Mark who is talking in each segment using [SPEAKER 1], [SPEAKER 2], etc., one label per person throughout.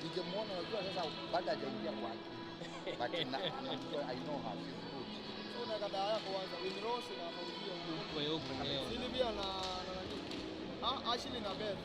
[SPEAKER 1] Ningemwona unajua sasa baada hajaingia kwa but I know her, she's good.
[SPEAKER 2] Una kada yako kwanza Winrose na Fauzia huko leo. Silvia na nani? Ashley na Beth.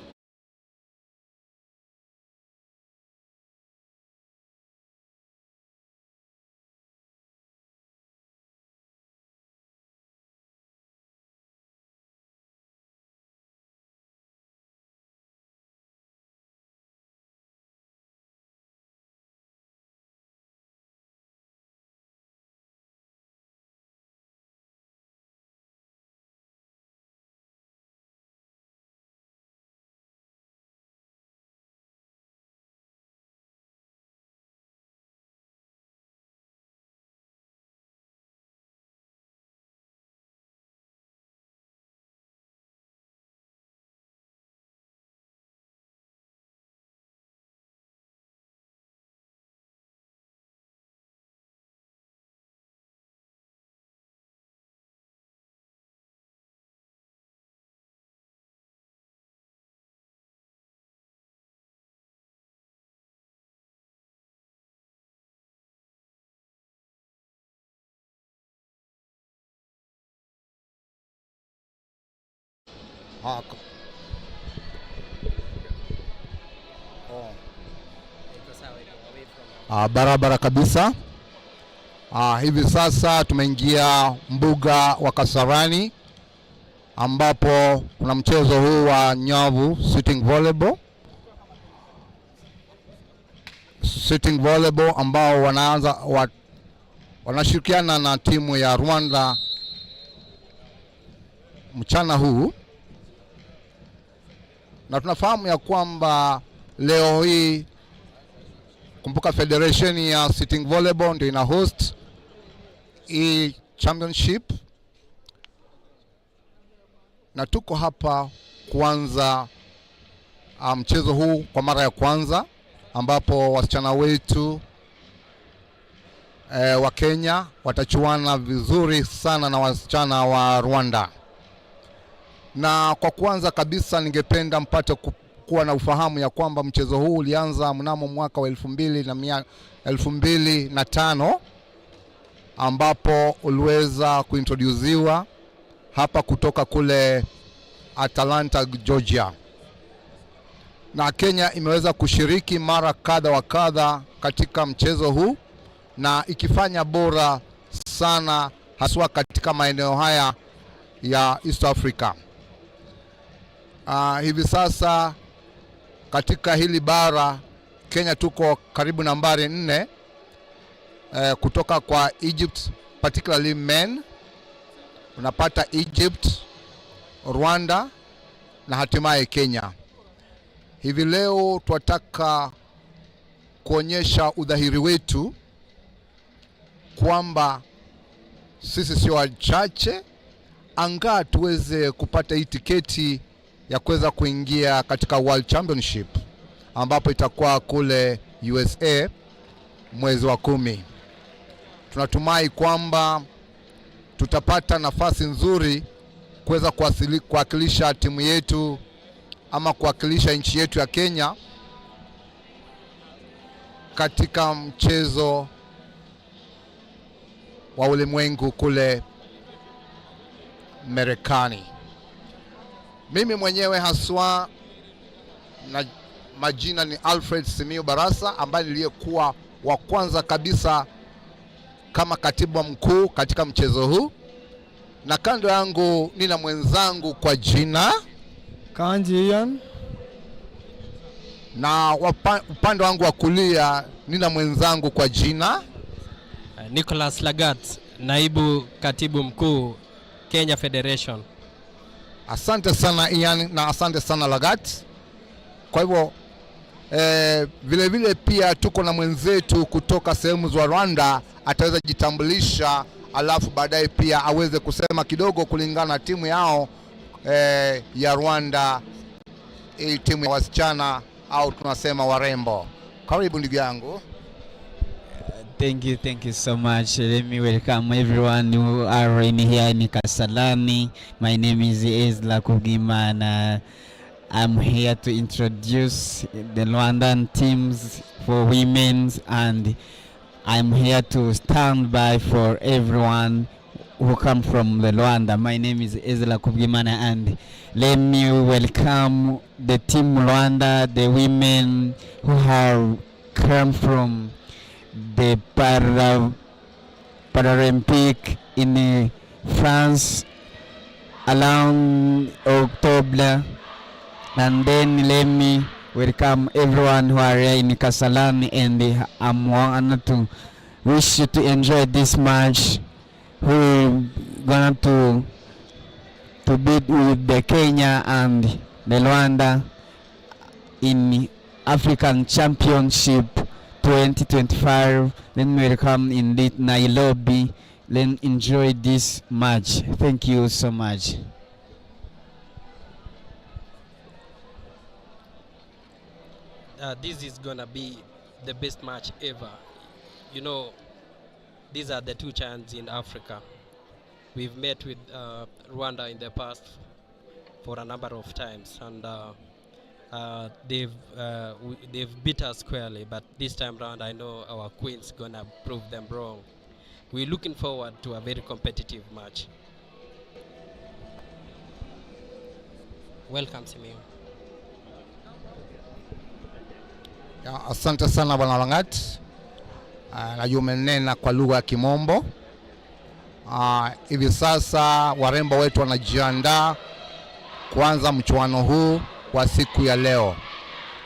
[SPEAKER 1] Barabara kabisa. Hivi sasa tumeingia mbuga wa Kasarani ambapo kuna mchezo huu wa nyavu sitting volleyball ambao wanashirikiana na timu ya Rwanda mchana huu, na tunafahamu ya kwamba leo hii kumbuka Federation ya sitting volleyball ndio ina host hii championship, na tuko hapa kuanza mchezo huu kwa mara ya kwanza, ambapo wasichana wetu wa Kenya watachuana vizuri sana na wasichana wa Rwanda. Na kwa kwanza kabisa ningependa mpate kuwa na ufahamu ya kwamba mchezo huu ulianza mnamo mwaka wa 2005 ambapo uliweza kuintroduziwa hapa kutoka kule Atlanta, Georgia. Na Kenya imeweza kushiriki mara kadha wa kadha katika mchezo huu na ikifanya bora sana haswa katika maeneo haya ya East Africa. Hivi sasa katika hili bara Kenya tuko karibu nambari 4 kutoka kwa Egypt, particularly men. Unapata Egypt, Rwanda na hatimaye Kenya. Hivi leo tunataka kuonyesha udhahiri wetu kwamba sisi sio wachache, anga tuweze kupata hii tiketi ya kuweza kuingia katika World Championship ambapo itakuwa kule USA mwezi wa 10. Tunatumai kwamba tutapata nafasi nzuri kuweza kuwakilisha timu yetu ama kuwakilisha nchi yetu ya Kenya katika mchezo wa ulimwengu kule Marekani. Mimi mwenyewe haswa na majina ni Alfred Simiyu Barasa, ambaye niliyekuwa wa kwanza kabisa kama katibu mkuu katika mchezo huu, na kando yangu nina mwenzangu kwa jina
[SPEAKER 2] Kanji Ian,
[SPEAKER 1] na upande wangu wa kulia nina mwenzangu kwa jina
[SPEAKER 3] Nicholas Lagat, naibu katibu mkuu Kenya Federation.
[SPEAKER 1] Asante sana Ian na asante sana Lagat. Kwa hivyo vile vile pia tuko na mwenzetu kutoka sehemu za Rwanda, ataweza jitambulisha alafu baadaye pia aweze kusema kidogo kulingana na timu yao ya Rwanda, hii timu ya wasichana au tunasema warembo. Karibu ndugu yangu.
[SPEAKER 4] Thank you so much. Let me welcome everyone who are in here in Kasalani. My name is Ezla Kugimana. I'm here to introduce the Rwandan teams for women's, and I'm here to stand by for everyone who come from the Rwanda. My name is Ezra Kubgimana, and let me welcome the team Rwanda, the women who have come from the Paralympic in France around October. And then let me welcome everyone who are here in Kasalani, and I'm honored to wish you to enjoy this match. We're gonna to beat with the Kenya and the Rwanda in African Championship 2025. Then welcome in the Nairobi. Then enjoy this match. Thank you so much.
[SPEAKER 3] This is gonna be the best match ever. You know, these are the two giants in Africa. We've met with Rwanda in the past for a number of times, and they've beat us squarely. But this time round, I know our queens gonna prove them wrong. We're looking forward to a very competitive match. Welcome, Simeon.
[SPEAKER 1] Ya, asante sana Bwana Langat. Najua umenena kwa lugha ya Kimombo. Hivi sasa warembo wetu wanajiandaa kuanza mchuano huu wa siku ya leo.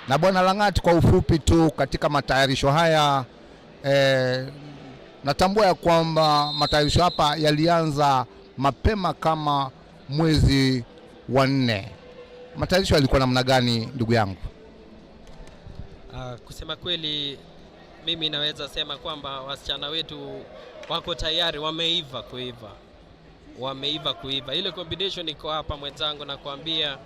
[SPEAKER 1] Na Bwana Langat, kwa ufupi tu katika matayarisho haya, natambua ya kwamba matayarisho hapa yalianza mapema kama mwezi wa 4. Matayarisho yalikuwa namna gani ndugu yangu?
[SPEAKER 3] Kusema kweli, mimi naweza sema kwamba wasichana wetu wako tayari, wameiva kuiva. Ile combination iko hapa mwenzangu, na kuambia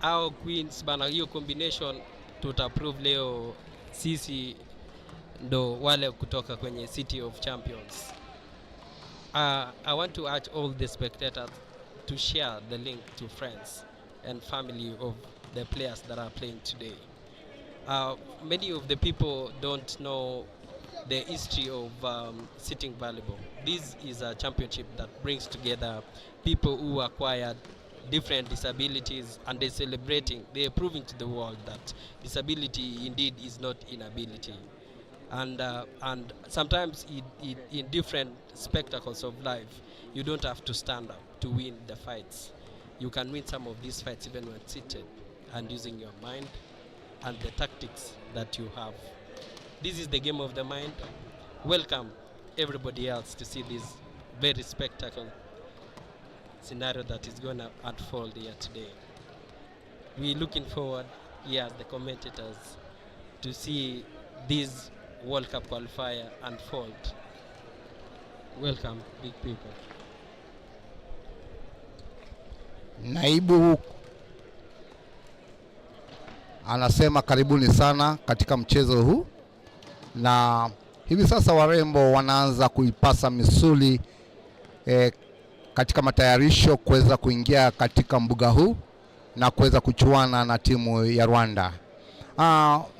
[SPEAKER 3] au queens bana, hiyo combination tutaprove leo sisi ndo wale kutoka kwenye City of Champions. I want to urge all the spectators to share the link to friends and family of the players that are playing today. Many of the people don't know the history of sitting volleyball. This is a championship that brings together people who acquired different disabilities, and they're celebrating, they're proving to the world that disability indeed is not inability. And sometimes in different spectacles of life, you don't have to stand up to win the fights. You can win some of these fights even when seated and using your mind and the tactics that you have. This is the game of the mind. Welcome everybody else to see this very spectacular scenario that is going to unfold here today. We're looking forward here as the commentators to see this World Cup qualifier unfold. Welcome, big people.
[SPEAKER 1] Naibu anasema karibuni sana katika mchezo huu, na hivi sasa warembo wanaanza kuipasa misuli katika matayarisho kuweza kuingia katika mbuga huu na kuweza kuchuana na timu ya Rwanda.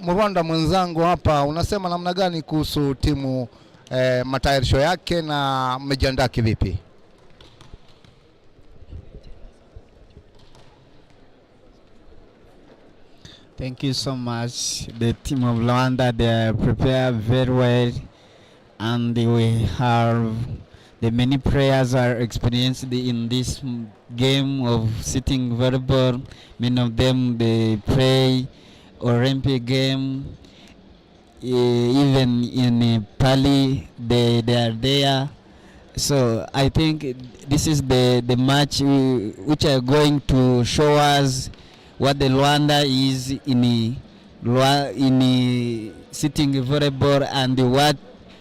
[SPEAKER 1] Rwanda mwenzangu hapa, unasema namna gani kuhusu timu matayarisho yake na mmejiandaa kivipi?
[SPEAKER 4] Thank you so much. The team of Rwanda, they are prepared very well, and we have the many players are experienced in this game of sitting volleyball. Many of them they play Olympic game, even in Pali they are there. So I think this is the match which are going to show us what the Rwanda is in sitting volleyball, and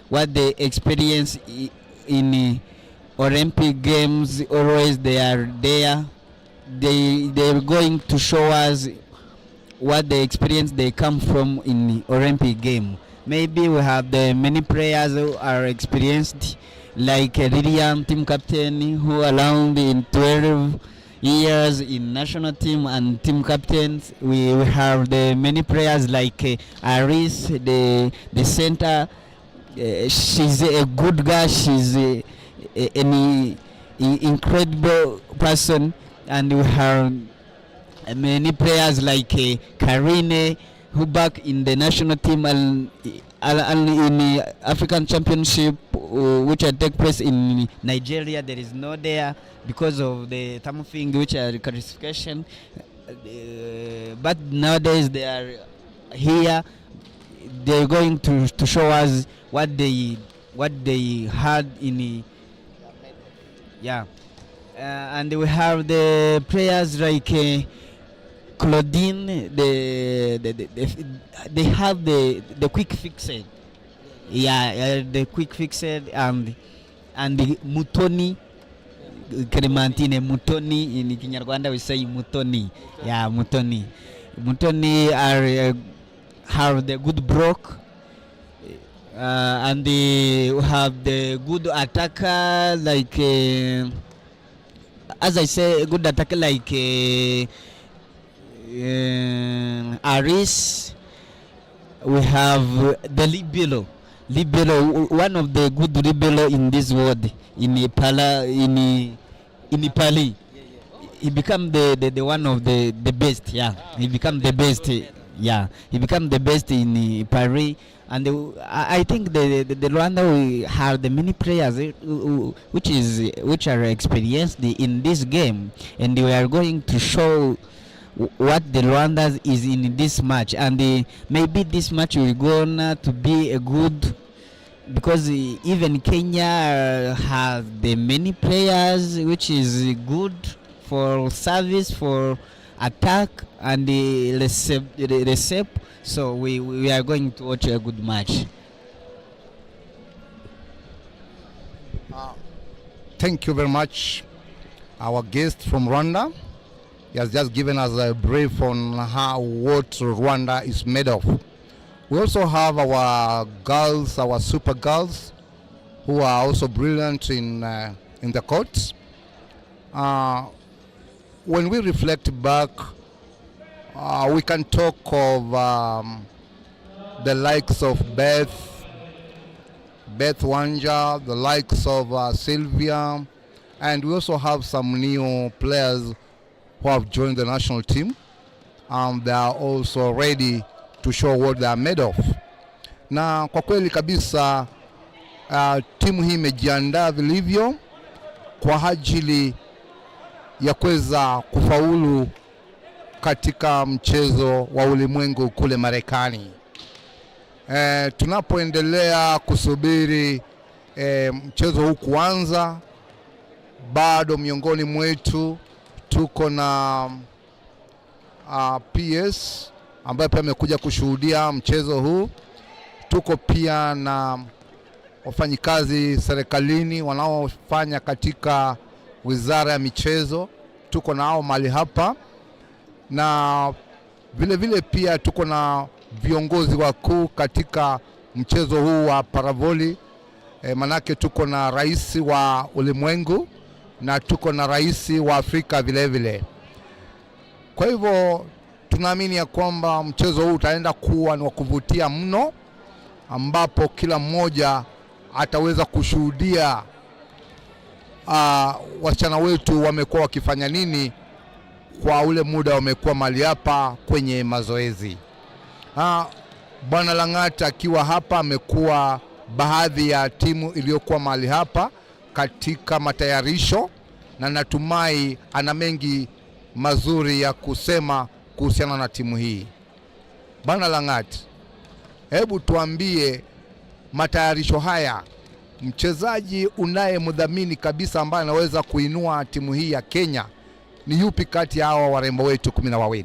[SPEAKER 4] what they experience in Olympic games. Always they are there. They're going to show us what they experience. They come from in Olympic game. maybe we have the many players who are experienced, like Lilian, team captain, who around in 12 years in national team and team captains. We have the many players like Aris, the center. She's a good girl. She's an incredible person, and we have many players like Karine, who back in the national team and in the African Championship, which will take place in Nigeria. There is no there because of the thermal thing, which are classification. But nowadays they are here. They're going to show us what they had in the, yeah. And we have the players like Claudine. They have the quick fixed, yeah, the quick fixed, and the Mutoni. Clementine Mutoni, in Kinyarwanda we say Mutoni. Yeah, Mutoni. Mutoni are have the good block, and they have the good attacker like as I say, good attacker like Aris. We have the libero, one of the good libero in this world, in Nepali. He become the one of the best. Yeah, he become the best. Yeah, he become the best in Paris. And I think the Rwanda we have the many players which are experienced in this game, and we are going to show what the Rwanda is in this match. And maybe this match will go on to be a good, because even Kenya has the many players which is good for service, for attack, and the receive. So we are going to watch a good match.
[SPEAKER 1] Thank you very much, our guest from Rwanda. He has just given us a brief on what Rwanda is made of. We also have our girls, our super girls, who are also brilliant in the court. When we reflect back, we can talk of the likes of Beth Wanja, the likes of Sylvia, and we also have some new players who have joined the national team. They are also ready to show what they are made of. Na kwa kweli kabisa timu hii imejiandaa vilivyo kwa ajili ya kuweza kufaulu katika mchezo wa ulimwengu kule Marekani. Tunapoendelea kusubiri mchezo huu kuanza, bado miongoni mwetu tuko na PS ambaye pia amekuja kushuhudia mchezo huu. Tuko pia na wafanyikazi serikalini wanaofanya katika Wizara ya Michezo, tuko nao mahali hapa, na vile pia tuko na viongozi wakuu katika mchezo huu wa paravoli. Manake tuko na rais wa ulimwengu na tuko na rais wa Afrika vile. Kwa hivyo tunaamini ya kwamba mchezo huu utaenda kuwa ni wa kuvutia mno, ambapo kila mmoja ataweza kushuhudia wasichana wetu wamekuwa wakifanya nini kwa ule muda wamekuwa mahali hapa kwenye mazoezi. Bwana Lang'ata akiwa hapa amekuwa baadhi ya timu iliyokuwa mahali hapa katika matayarisho, na natumai ana mengi mazuri ya kusema kuhusiana na timu hii. Bwana Lang'ata, hebu tuambie matayarisho haya, mchezaji unayemdhamini kabisa ambaye anaweza kuinua timu hii ya Kenya ni yupi kati ya hawa warembo wetu 12?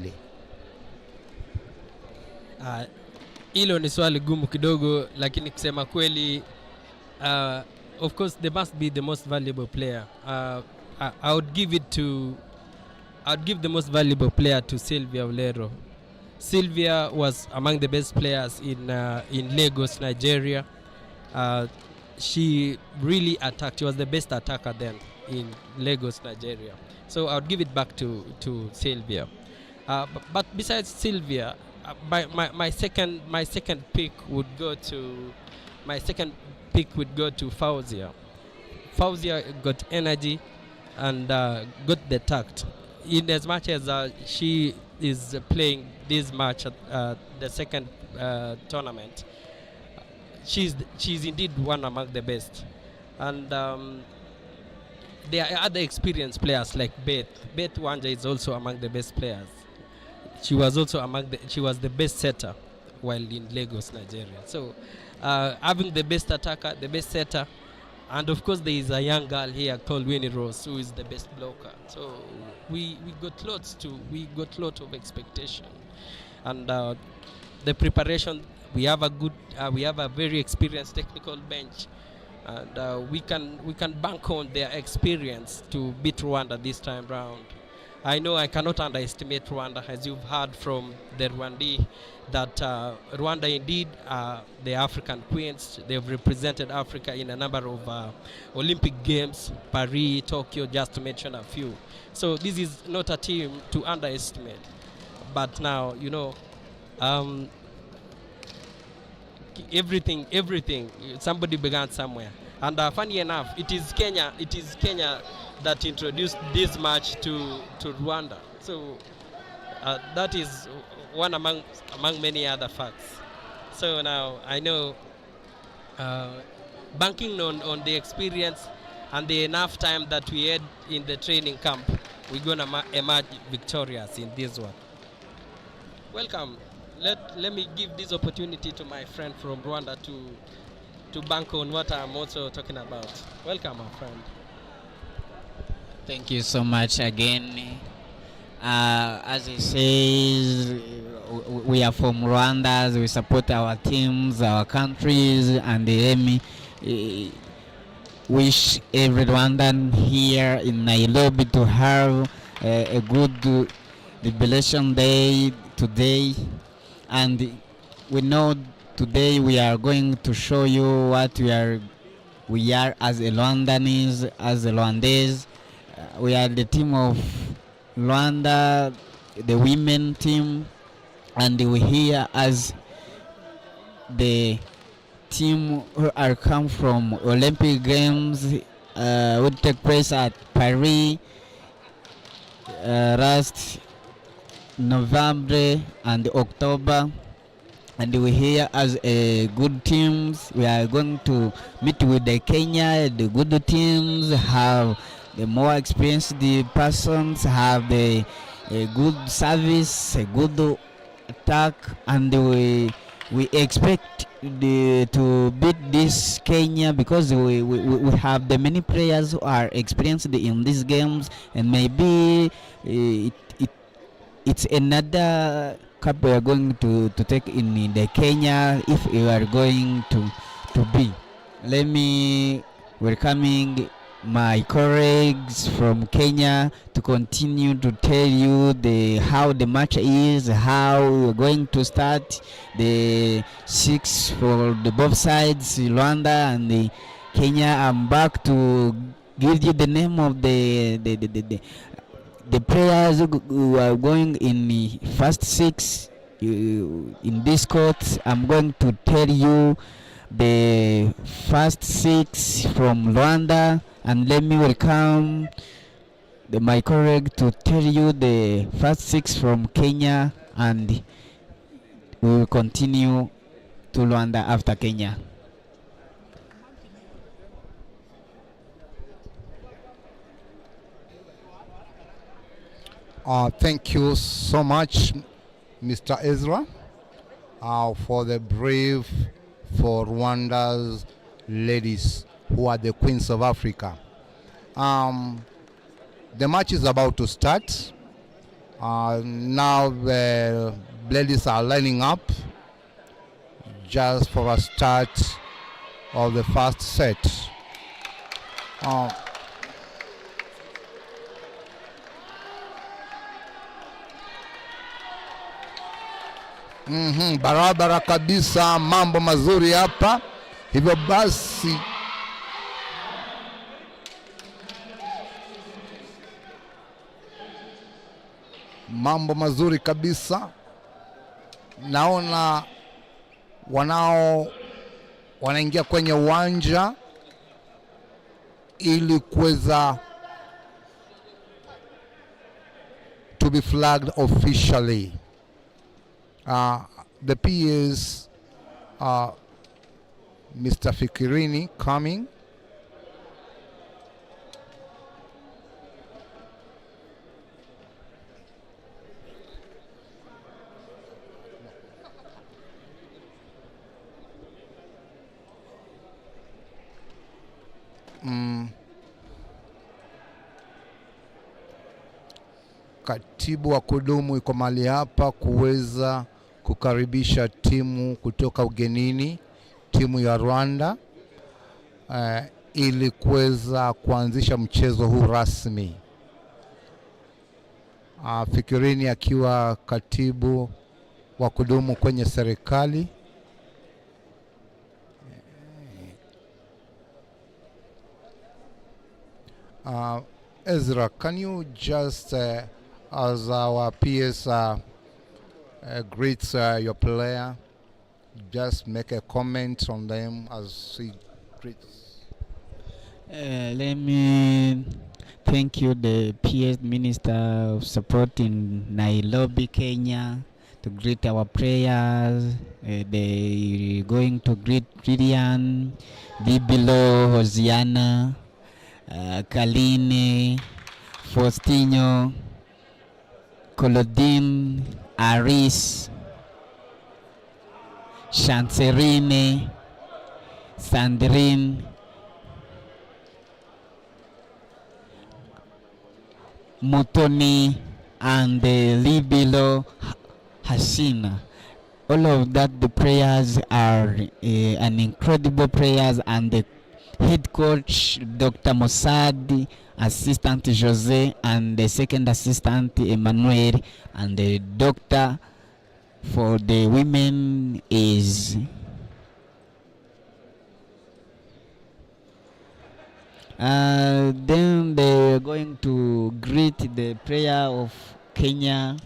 [SPEAKER 3] Hilo ni swali gumu kidogo, lakini kusema kweli, of course they must be the most valuable player. I would give the most valuable player to Sylvia Ulero. Sylvia was among the best players in Lagos, Nigeria. She really attacked. She was the best attacker then in Lagos, Nigeria. So I would give it back to Sylvia. But besides Sylvia, my second pick would go to Fauzia. Fauzia got energy and got the tact. In as much as she is playing this match at the second tournament, she's indeed one among the best. And there are other experienced players like Beth. Beth Wanja is also among the best players. She was the best setter while in Lagos, Nigeria. So having the best attacker, the best setter, and of course there is a young girl here called Winnie Rose who is the best blocker. So we got lots of expectation, and the preparation. We have a very experienced technical bench, and we can bank on their experience to beat Rwanda this time round. I know I cannot underestimate Rwanda, as you've heard from the Rwandese, that Rwanda indeed are the African queens. They've represented Africa in a number of Olympic Games, Paris, Tokyo, just to mention a few. So this is not a team to underestimate. But now, everything, somebody began somewhere. And funny enough, it is Kenya that introduced this match to Rwanda. So that is one among many other facts. So now I know, banking on the experience and the enough time that we had in the training camp, we're gonna emerge victorious in this one. Welcome. Let me give this opportunity to my friend from Rwanda to bank on what I'm also talking about. Welcome, my friend.
[SPEAKER 4] Thank you so much again. As he says, we are from Rwanda. We support our teams, our countries, and let me wish every Rwandan here in Nairobi to have a good Liberation Day today. And we know today we are going to show you what we are as a Rwandanese, as a Rwandese. We are the team of Rwanda, the women team, and we here as the team who are come from Olympic Games, would take place at Paris last November and October, and we here as a good teams. We are going to meet with the Kenya, the good teams, have the more experienced persons, have the a good service, a good attack, and we expect to beat this Kenya because we have the many players who are experienced in these games, and maybe it's another cup we are going to take in the Kenya if we are going to be. Let me welcoming my colleagues from Kenya to continue to tell you how the match is, how we're going to start the 6 for the both sides, Rwanda and the Kenya. I'm back to give you the name of the players who are going in the first 6 in this court. I'm going to tell you the first 6 from Rwanda, and let me welcome my colleague to tell you the first 6 from Kenya, and we will continue to Rwanda after Kenya.
[SPEAKER 1] Thank you so much, Mr. Ezra, for the brief for Rwanda's ladies who are the Queens of Africa. The match is about to start. Now the ladies are lining up just for a start of the first set. Barabara kabisa, mambo mazuri hapa. Hivyo basi mambo mazuri kabisa. Naona wanaingia kwenye uwanja ili kuweza to be flagged officially. The PAs, Mr. Fikirini coming. Katibu wa kudumu yuko mahali hapa kuweza kukaribisha timu kutoka ugenini, timu ya Rwanda, ili kuweza kuanzisha mchezo huu rasmi. Fikirini akiwa katibu wa kudumu kwenye serikali. Ezra, can you just as our PS greets your player, just make a comment on them as he greets?
[SPEAKER 4] Let me thank you, the PS Minister of Support in Nairobi, Kenya, to greet our players. They going to greet Lilian, Bibilo, Hosiana, Kaline, Faustino, Colodine, Aris, Chancerine, Sandrine, Mutoni, and Libilo Hasina. All of that, the prayers are an incredible prayers, and the head coach Dr. Mossad, assistant Jose, and the second assistant Emmanuel, and the doctor for the women is then they're going to greet the prayer of Kenya.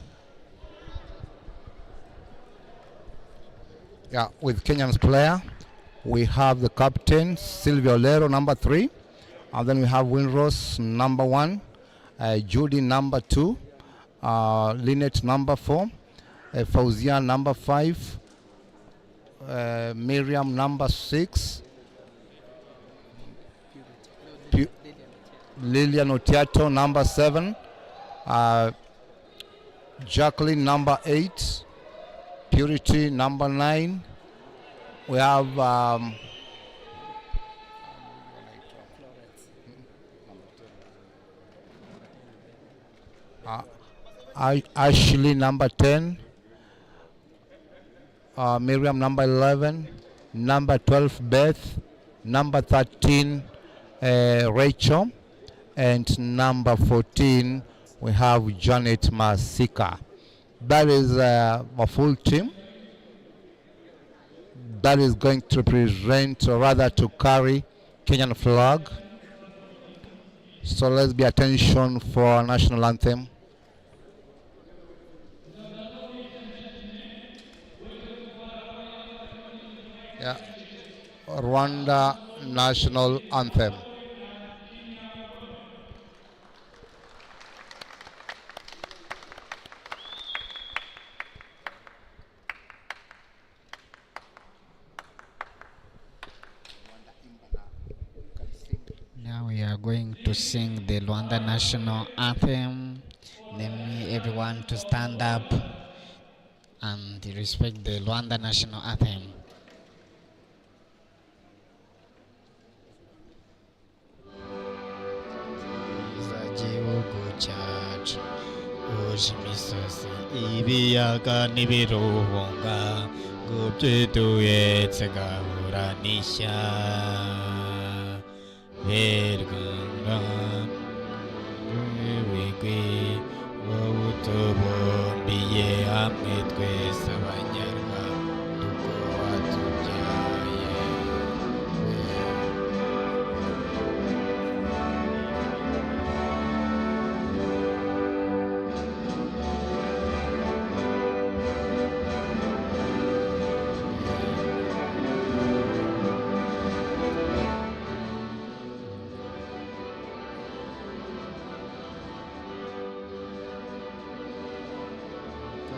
[SPEAKER 1] Yeah, with Kenyan's player, we have the captain Silvio Lero, number 3, and then we have Winrose, number 1, Judy, number 2, Lynette, number 4, Fauzia, number 5, Miriam, number 6, Lilian Otiato, number 7, Jacqueline, number 8, Purity, number 9. We have Ashley, number 10, Miriam, number 11, number 12, Beth, number 13, Rachel, and number 14, we have Janet Masika. That is a full team that is going to represent, or rather to carry, Kenyan flag. So let's be attention for our national anthem. Yeah, Rwanda national anthem.
[SPEAKER 4] Now we are going to sing the Rwanda national anthem. Let me everyone to stand up and respect the Rwanda national anthem. Ibiyaga n'ibiruhunga gubyeduye tsegahuranisha berganga wigwi wawutobombi duhuriye hamwe twese abanyarwanda uko watubyaye.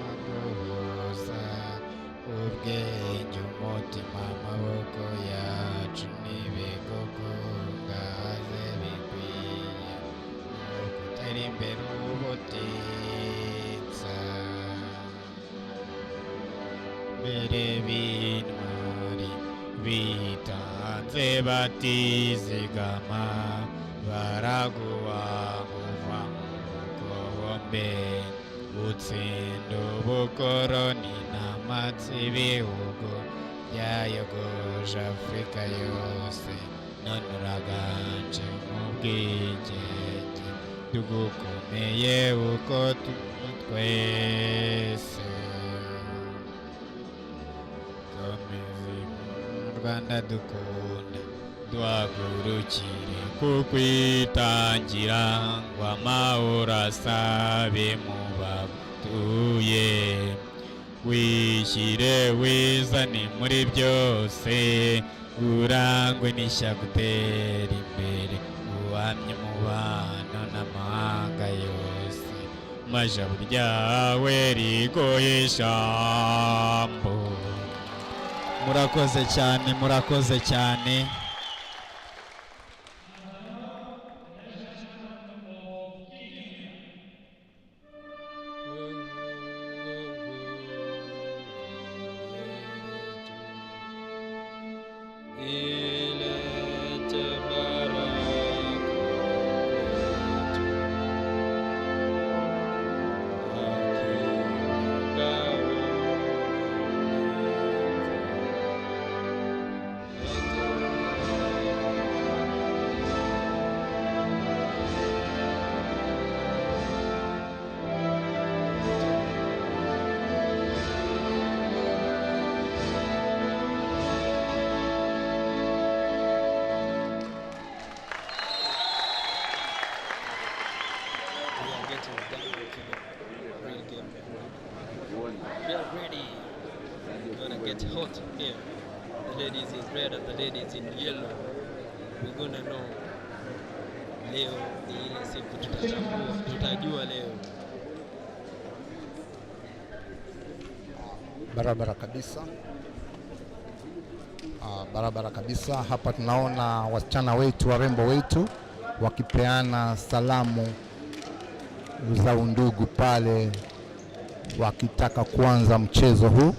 [SPEAKER 4] Kaduhuza ubwenge umutima amaboko yacu n'ibigogongaze bikwiye gutera imbere ubutitsa mbere b'intwari bitanze batizigama baraguha kuva mu bugombe utsinda ubukoroni n'amatsi ibihugu byayogoje Afurika yose none uraganje mu bwigenge tugukomeye uko twese komeze mu Rwanda dukunda duhagurukire kukwitangira ngo amahoro asabe mu batuye wishyire wizane muri byose urangwe n'ishyaka utera imbere uhamye umubano n'amahanga yose majabo ryawe rigoye ijambo. Murakoze cyane, murakoze cyane.
[SPEAKER 3] We are ready. We're gonna get hot here. The ladies in red and the ladies in yellow. We're gonna know. Leo ni ile siku tutajua leo.
[SPEAKER 1] Barabara kabisa. Barabara kabisa. Hapa tunaona wasichana wetu, warembo wetu wakipeana salamu za undugu pale wakitaka kuanza mchezo huu.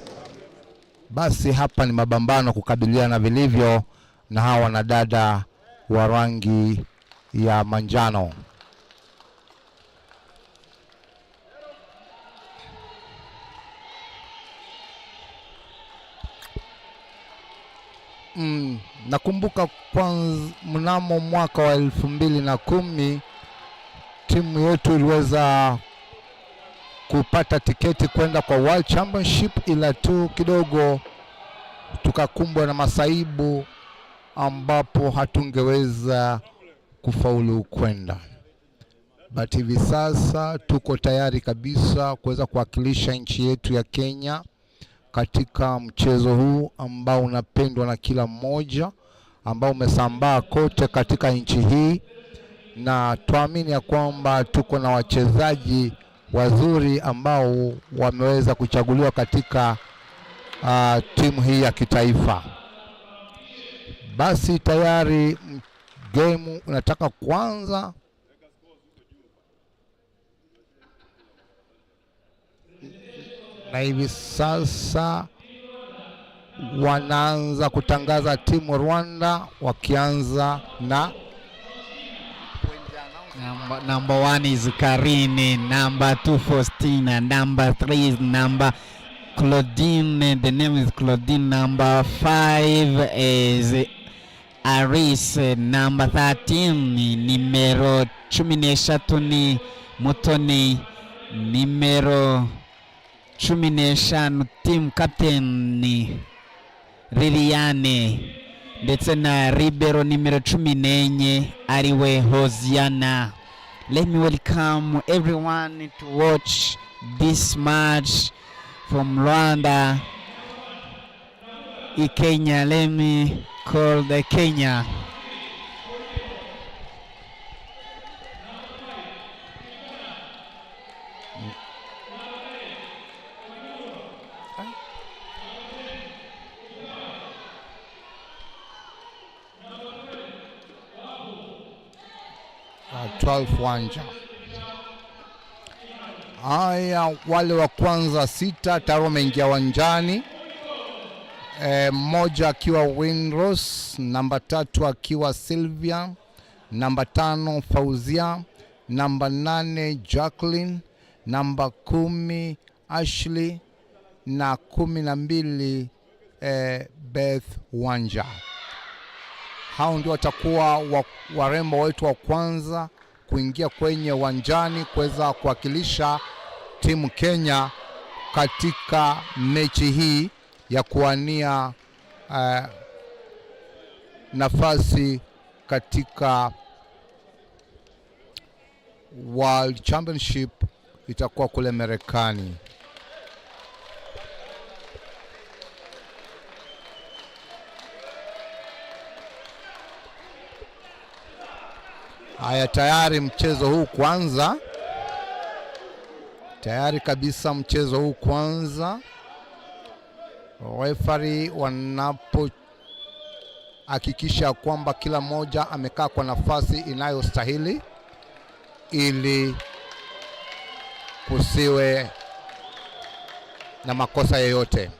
[SPEAKER 1] Basi hapa ni mabambano kukabiliana vilivyo na hawa wanadada wa rangi ya manjano. Nakumbuka kwanza mnamo mwaka wa 2010 timu yetu iliweza kupata tiketi kwenda kwa World Championship, ila tu kidogo tukakumbwa na masaibu ambapo hatungeweza kufaulu kwenda. But hivi sasa tuko tayari kabisa kuweza kuwakilisha nchi yetu ya Kenya katika mchezo huu ambao unapendwa na kila mmoja, ambao umesambaa kote katika nchi hii, na tuamini ya kwamba tuko na wachezaji wazuri ambao wameweza kuchaguliwa katika timu hii ya kitaifa. Basi tayari game unataka kuanza. Na hivi sasa wanaanza kutangaza timu Rwanda, wakianza na
[SPEAKER 4] number 1 is Karine, number 2 Faustina, number 3 is number Claudine, the name is Claudine, number 5 is Aris, number 13 numero 13 ni Mutoni, numero 15 team captain Liliane ndetse na libero nimero 14 ariwe Hosiana. Let me welcome everyone to watch this match from Rwanda, Kenya. Let me call the Kenya.
[SPEAKER 1] Wanja. Haya, wale wa kwanza 6 tayari wameingia uwanjani. Mmoja akiwa Winrose, namba 3 akiwa Sylvia, namba 5 Fauzia, namba 8 Jacqueline, namba 10 Ashley na 12 Beth Wanja. Hao ndio watakuwa warembo wetu wa kwanza kuingia kwenye uwanjani kuweza kuwakilisha timu Kenya katika mechi hii ya kuwania nafasi katika World Championship itakuwa kule Marekani. Haya, tayari mchezo huu kwanza. Tayari kabisa mchezo huu kwanza. Referee wanapo hakikisha kwamba kila mmoja amekaa kwa nafasi inayostahili ili kusiwe na makosa yoyote.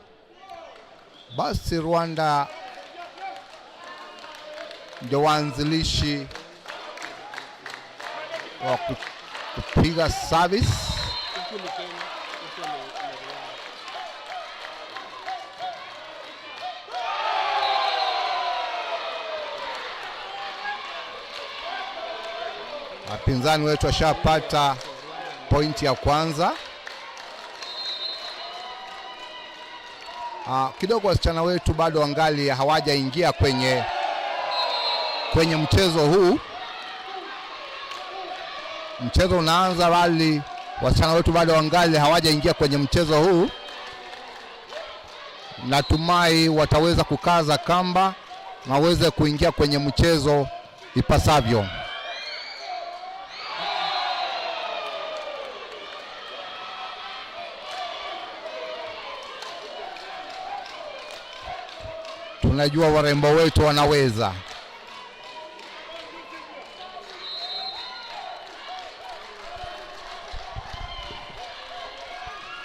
[SPEAKER 1] Basi Rwanda ndio waanzilishi wa kupiga service. Wapinzani wetu washapata pointi ya kwanza. Kidogo wasichana wetu bado wangali hawajaingia kwenye mchezo huu. Mchezo unaanza bali wasichana wetu bado wangali hawajaingia kwenye mchezo huu. Natumai wataweza kukaza kamba na waweze kuingia kwenye mchezo ipasavyo. Tunajua warembo wetu wanaweza.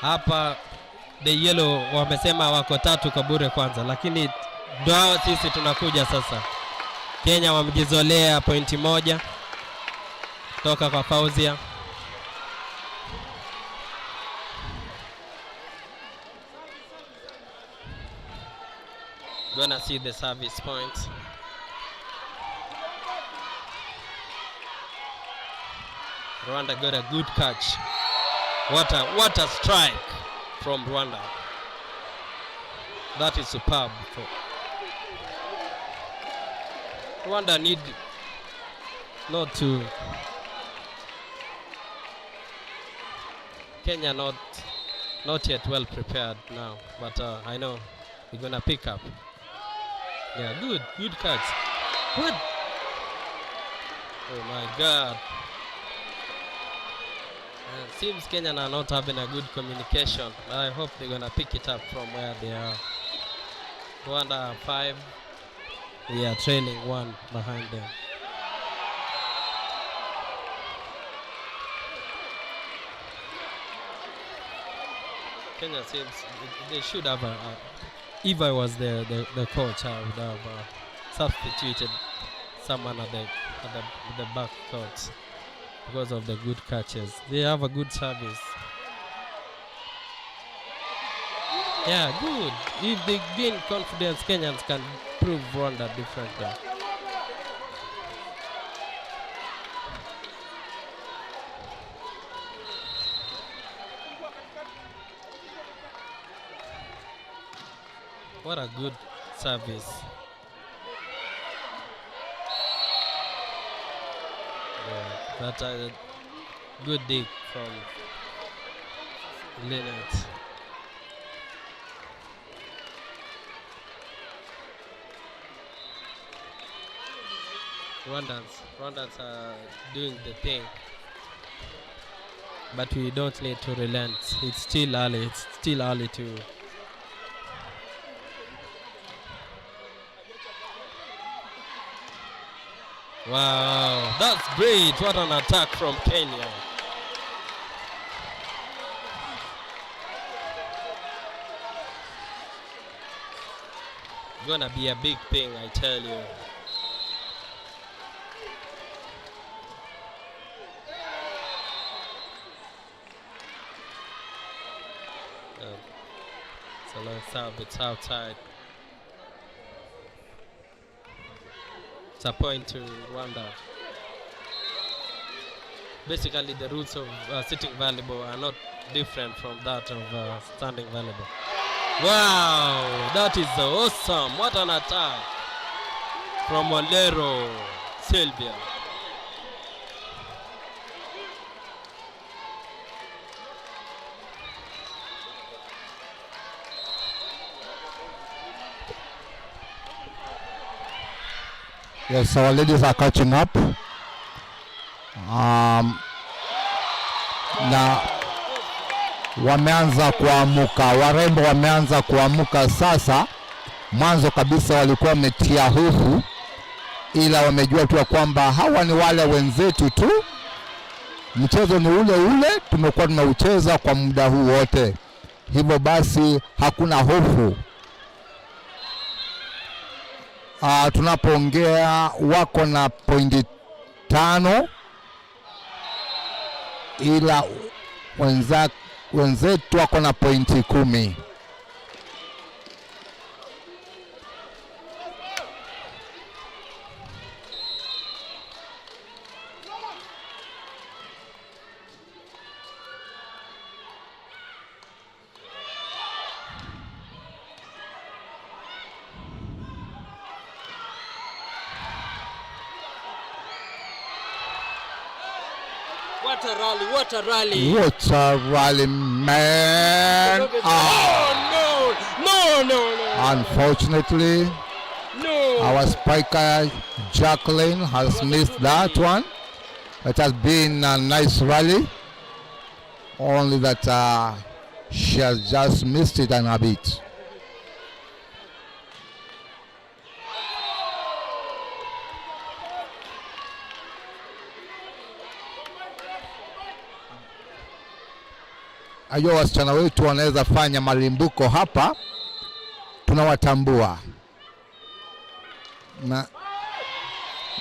[SPEAKER 3] Hapa the yellow wamesema wako 3 kwa bure kwanza, lakini ndio sisi tunakuja sasa. Kenya wamejizolea pointi 1 toka kwa Fauzia. Gonna see the service point. Rwanda got a good catch. What a strike from Rwanda. That is superb. Rwanda need not to. Kenya not yet well prepared now, but I know we're gonna pick up. Yeah, good catch. What? Oh my God. Seems Kenya are not having a good communication. I hope they're gonna pick it up from where they are. Rwanda 5. We are trailing 1 behind them. Kenya seems they should have if I was the coach, I would have substituted someone at the back court because of the good catches. They have a good service. Yeah, good. If they gain confidence, Kenyans can prove Rwanda differently. What a good service. Yeah, that's a good dig from Leonard. Rwandans are doing the thing, but we don't need to relent. It's still early. It's still early to. Wow, that's great! What an attack from Kenya. Gonna be a big thing, I tell you. So let's have it's outside. It's a point to Rwanda. Basically, the rules of sitting volleyball are not different from that of standing volleyball. Wow, that is awesome. What an attack from Olero, Sylvia.
[SPEAKER 1] Yes, our ladies are catching up. Na wameanza kuamuka, warembo wameanza kuamuka sasa. Mwanzo kabisa walikuwa wametia hofu, ila wamejua tu kwamba hawa ni wale wenzetu tu. Mchezo ni ule ule tumekuwa tunaucheza kwa muda huu wote. Hivyo basi hakuna hofu. Tunapoongea wako na pointi 5, ila wenzetu wako na pointi 10.
[SPEAKER 3] What a rally, what a rally.
[SPEAKER 1] What a rally, man.
[SPEAKER 3] No.
[SPEAKER 1] Unfortunately,
[SPEAKER 3] No.
[SPEAKER 1] our spiker Jacqueline has missed that one. It has been a nice rally. Only that she has just missed it a bit. Ayo, wasichana wetu wanaweza fanya malimbuko hapa, tunawatambua.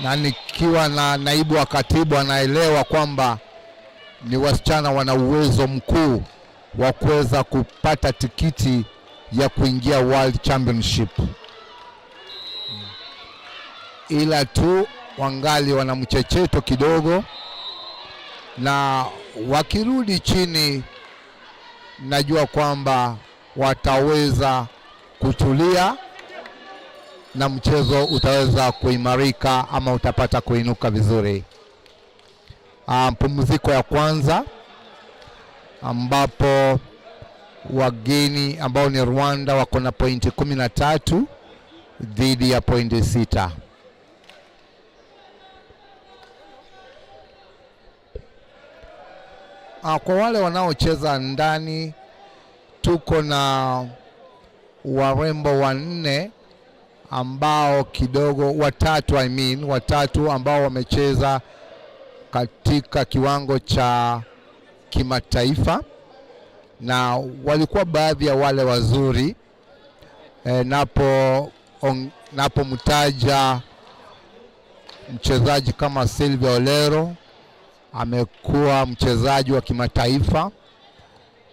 [SPEAKER 1] Na nikiwa na naibu wa katibu anaelewa kwamba ni wasichana wana uwezo mkuu wa kuweza kupata tikiti ya kuingia World Championship. Ila tu wangali wana mchecheto kidogo, na wakirudi chini najua kwamba wataweza kutulia na mchezo utaweza kuimarika ama utapata kuinuka vizuri. Pumziko ya kwanza ambapo wageni ambao ni Rwanda wako na pointi 13 dhidi ya pointi 6. Kwa wale wanaocheza ndani tuko na warembo 4 ambao kidogo watatu ambao wamecheza katika kiwango cha kimataifa na walikuwa baadhi ya wale wazuri. Napo mtaja mchezaji kama Sylvia Olero, amekuwa mchezaji wa kimataifa.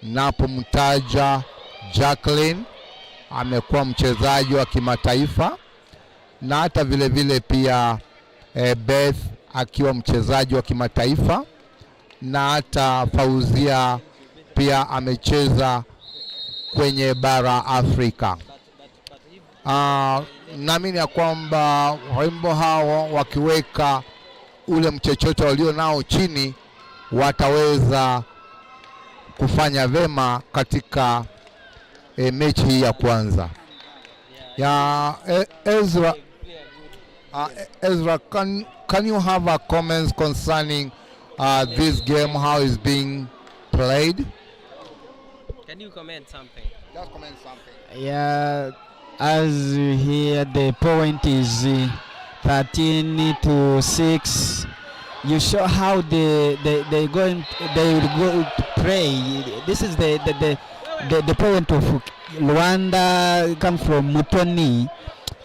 [SPEAKER 1] Napo mtaja Jacqueline, amekuwa mchezaji wa kimataifa, na hata vile vile pia Beth akiwa mchezaji wa kimataifa, na hata Fauzia pia amecheza kwenye bara Afrika. naamini ya kwamba warembo hao wakiweka ule mchechoto walio nao chini wataweza kufanya vema katika mechi hii ya kwanza. Ezra, Ezra, can you have a comments concerning this game, how it's being played?
[SPEAKER 3] Can you comment something?
[SPEAKER 1] Just comment something.
[SPEAKER 4] Yeah, as here the point is 13-6. You show how they will go to play. This is the point of Rwanda come from Mutoni.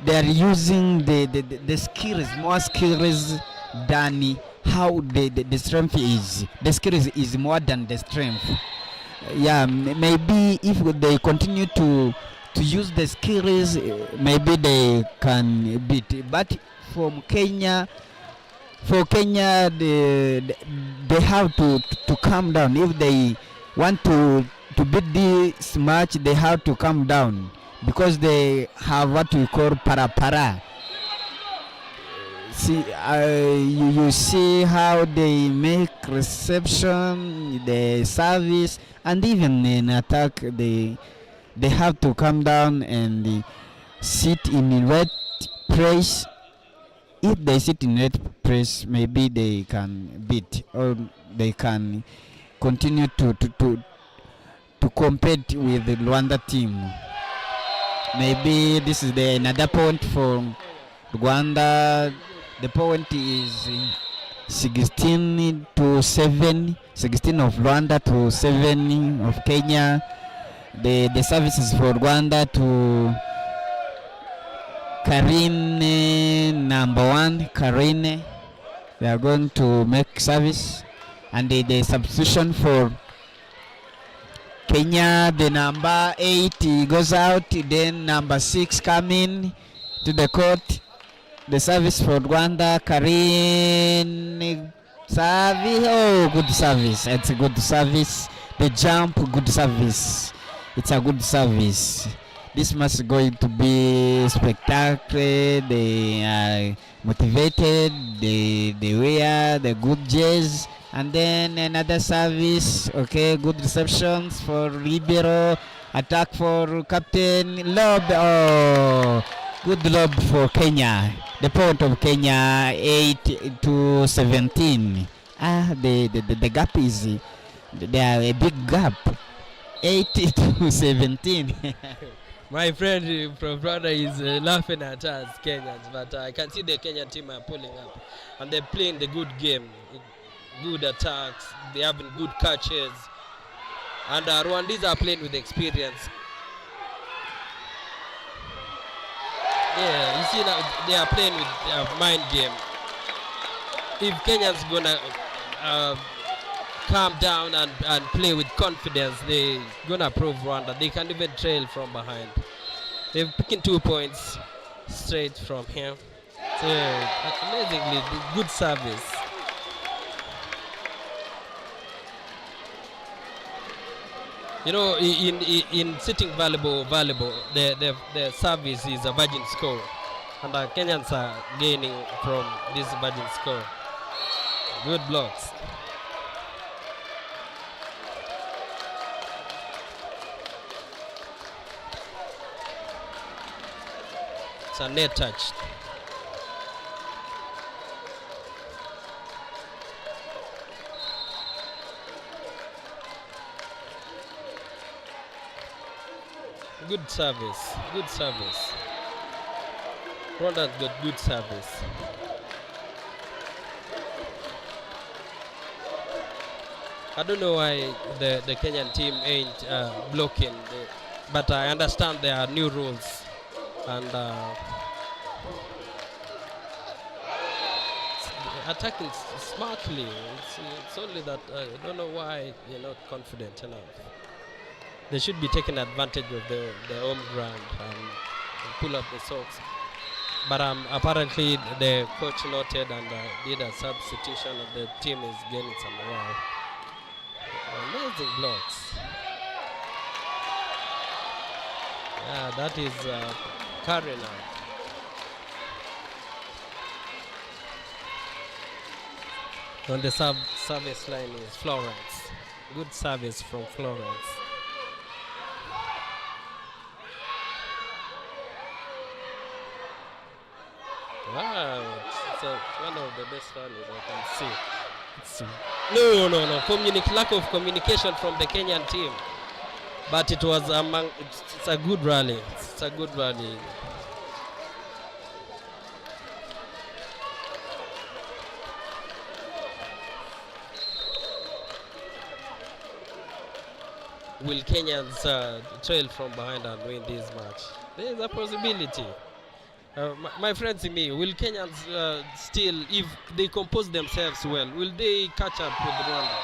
[SPEAKER 4] They are using the skills, more skills than how the strength is. The skills is more than the strength. Yeah, maybe if they continue to use the skills, maybe they can beat. But from Kenya, they have to calm down. If they want to beat this match, they have to calm down because they have what we call para. See, you see how they make reception, the service, and even in attack. They have to calm down and sit in the right place. If they sit in right place, maybe they can beat or they can continue to compete with the Rwanda team. Maybe this is another point for Rwanda. The point is 16-7, 16 of Rwanda to 7 of Kenya. The services for Rwanda to Karine, number 1, Karine. They are going to make service. And the substitution for Kenya, the number 8 goes out, then number 6 come in to the court. The service for Rwanda, Karine, service, oh, good service. It's a good service. The jump, good service. It's a good service. This must going to be spectacular. They are motivated. They wear the good jazz. And then another service. Okay, good receptions for libero. Attack for captain. Lob. Oh, good lob for Kenya. The point of Kenya 8-17. The gap is there are a big gap. 8-17.
[SPEAKER 3] My friend from Rwanda is laughing at us Kenyans, but I can see the Kenyan team are pulling up and they're playing the good game, good attacks, they're having good catches, and Rwandese are playing with experience. Yeah, you see now they are playing with mind game. If Kenyans gonna calm down and play with confidence, they gonna prove Rwanda. They can even trail from behind. They're picking 2 points straight from here. So amazingly good service. You know, in sitting volleyball, the service is a virgin score, and the Kenyans are gaining from this virgin score. Good blocks. It's a net touch. Good service, good service. Rwanda's got good service. I don't know why the Kenyan team ain't blocking, but I understand there are new rules. And attacking smartly. It's only that I don't know why you're not confident enough. They should be taking advantage of the home ground and pull up the socks. But apparently the coach noted and did a substitution, and the team is gaining some morale. Amazing blocks. Yeah, that is Karina. On the service line is Florence. Good service from Florence. Wow, it's one of the best rallies I can see. No. Lack of communication from the Kenyan team. But it was it's a good rally. It's a good rally. Will Kenyans trail from behind and win this match? There is a possibility. My friends in me, will Kenyans still, if they compose themselves well, will they catch up with Rwanda?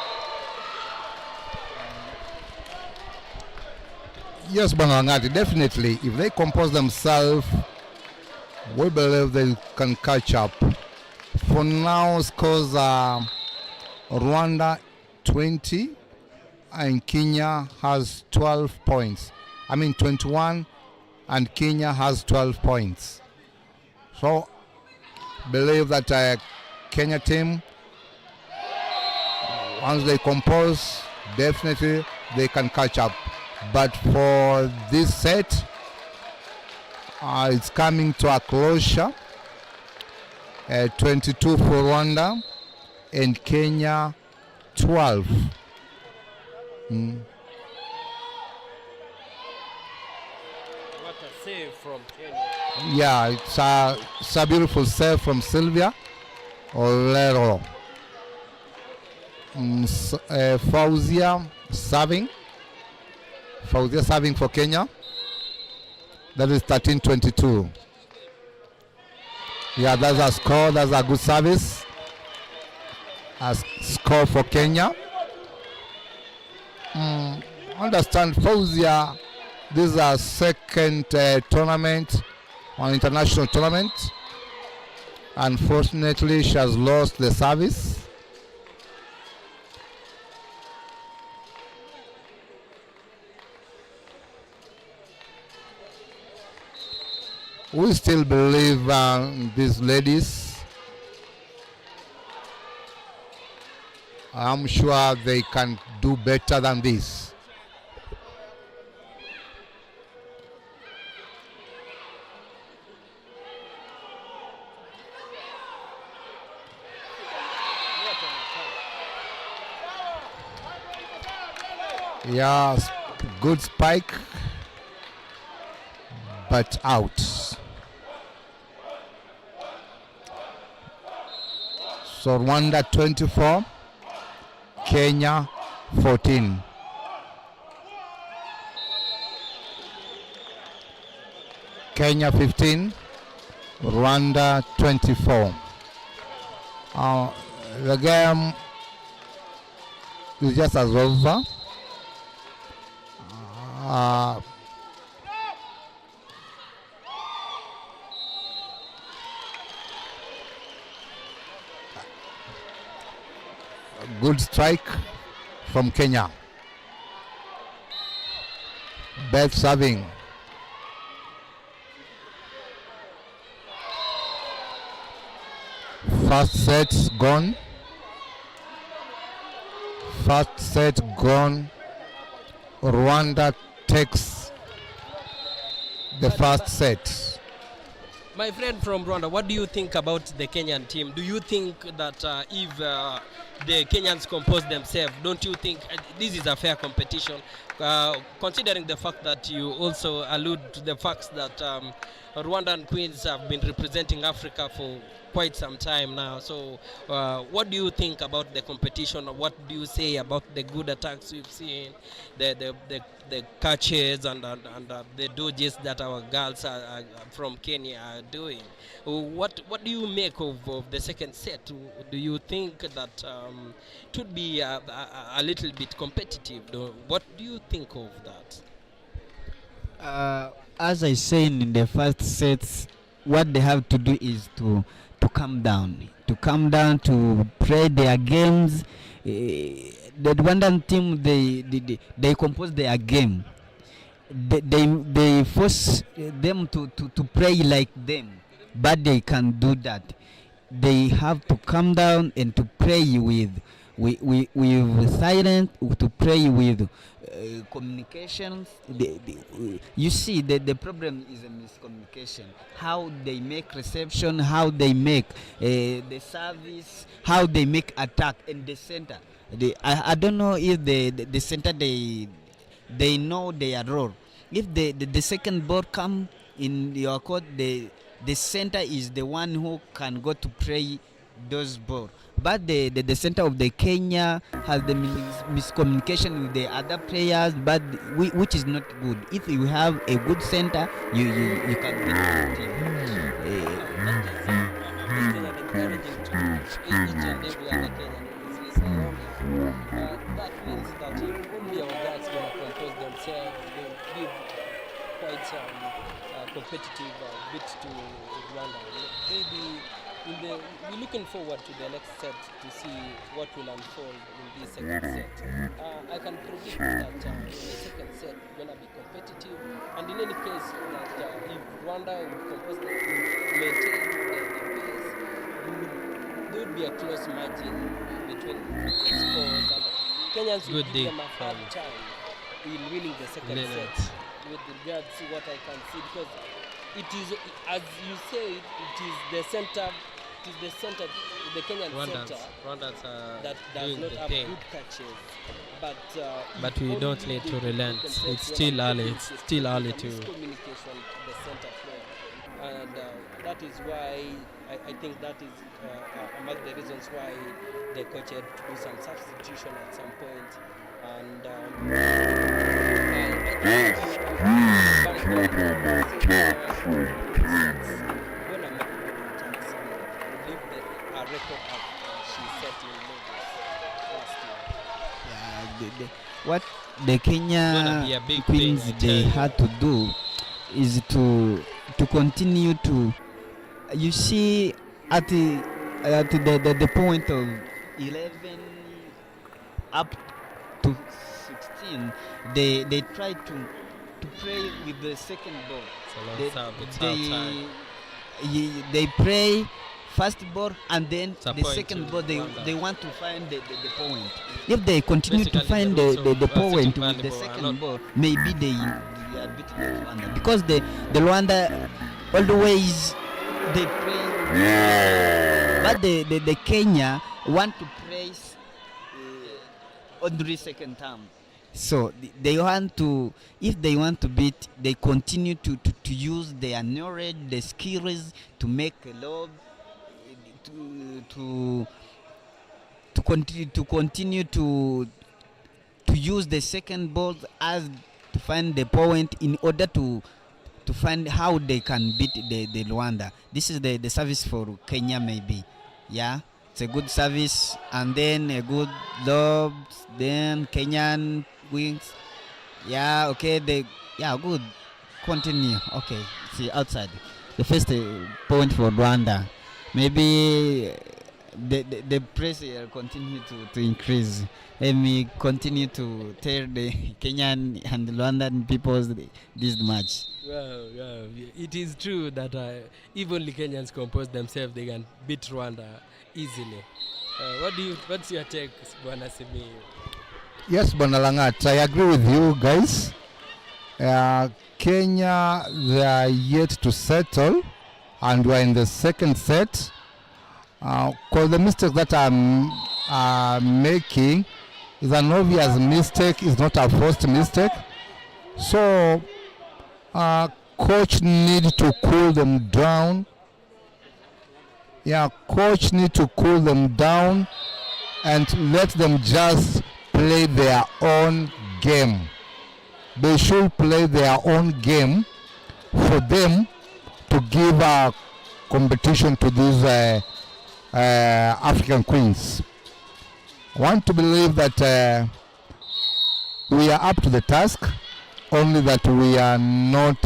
[SPEAKER 1] Yes, Banangati, definitely. If they compose themselves, we believe they can catch up. For now, scores are Rwanda 20 and Kenya has 12 points. 21 and Kenya has 12 points. So, believe that Kenya team, once they compose, definitely they can catch up. But for this set, it's coming to a closure. 22 for Rwanda and Kenya 12.
[SPEAKER 3] What a save from Kenya.
[SPEAKER 1] Yeah, it's a beautiful save from Sylvia Olero. Fauzia serving for Kenya. That is 13-22. Yeah, that's a score. That's a good service. A score for Kenya. Understand, Fauzia, this is our second tournament, an international tournament. Unfortunately, she has lost the service. We still believe these ladies. I'm sure they can do better than this. Yeah, good spike, but out. So Rwanda 24, Kenya 14. Kenya 15, Rwanda 24. The game is just as over. Good strike from Kenya. Bad serving. First set gone. First set gone. Rwanda takes the first set.
[SPEAKER 3] My friend from Rwanda, what do you think about the Kenyan team? Do you think that if the Kenyans compose themselves, don't you think this is a fair competition? Considering the fact that you also allude to the fact that Rwandan queens have been representing Africa for quite some time now. So what do you think about the competition? What do you say about the good attacks we've seen, the catches and the dodges that our girls are from Kenya are doing? What do you make of the second set? Do you think that it would be a little bit competitive? What do you think of that?
[SPEAKER 4] As I said in the first set, what they have to do is to calm down, to play their games. The Rwandan team, they compose their game. they force them to pray like them, but they can't do that. They have to come down and to pray with silence, to pray with communications. You see, the problem is a miscommunication. How they make reception, how they make the service, how they make attack in the center. I don't know if the center they know their role. If the second ball come in your court, the center is the one who can go to pray those balls. But the center of the Kenya has the miscommunication with the other players, but which is not good. If you have a good center, you can beat the team.
[SPEAKER 3] That means that only our guys going to compose themselves, they give quite competitive bit to Rwanda. Maybe we're looking forward to the next set to see what will unfold in this second set. I can predict that the second set is going to be competitive, and in any case, that if Rwanda would compose maintain the pace, there would be a close margin between the scores, and Kenyans would give them a hard time in winning the second set. With regards to what I can see, because it is, as you say, it is the center. It is the center, the Kenyan center that does not have good catches. But
[SPEAKER 5] we don't need to relent. It's still early. It's still early to.
[SPEAKER 3] Communication, the center player, and that is why I think that is among the reasons why the coach had to do some substitution at some point, and
[SPEAKER 4] what the Kenya Queens they had to do is to continue to, you see, at the point of 11 up to 16, they try to pray with the second ball. They pray first ball, and then the second ball they want to find the point. If they continue to find the point with the second ball, maybe they are beating Rwanda, because the Rwanda always they pray, but the Kenya want to praise Audrey second time. So they want to, if they want to beat, they continue to use their knowledge, the skills to make a lob, to continue to use the second ball as to find the point in order to find how they can beat the Rwanda. This is the service for Kenya, maybe. Yeah, it's a good service, and then a good lob, then Kenyan wings. Yeah, okay, good. Continue. Okay, see outside. The first point for Rwanda. Maybe the pressure continue to increase. Let me continue to tell the Kenyan and the Rwandan people this match.
[SPEAKER 5] Well, it is true that if only Kenyans compose themselves, they can beat Rwanda easily. What's your take, Bwana Simi?
[SPEAKER 1] Yes, Bwana Langat, I agree with you guys. Kenya, they are yet to settle, and we are in the second set. Because the mistake that I'm making is an obvious mistake, is not a forced mistake. So, coach need to cool them down. Yeah, coach need to cool them down and let them just play their own game. They should play their own game for them to give a competition to these African Queens. I want to believe that we are up to the task, only that we are not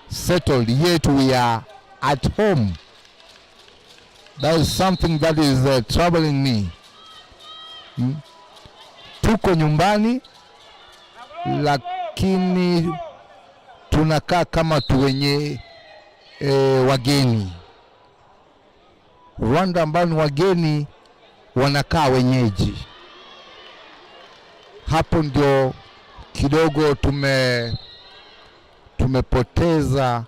[SPEAKER 1] settled yet. We are at home. That is something that is troubling me. Tuko nyumbani, lakini tunakaa kama tu wenye wageni. Rwanda ambao ni wageni wanakaa wenyeji. Hapo ndio kidogo tumepoteza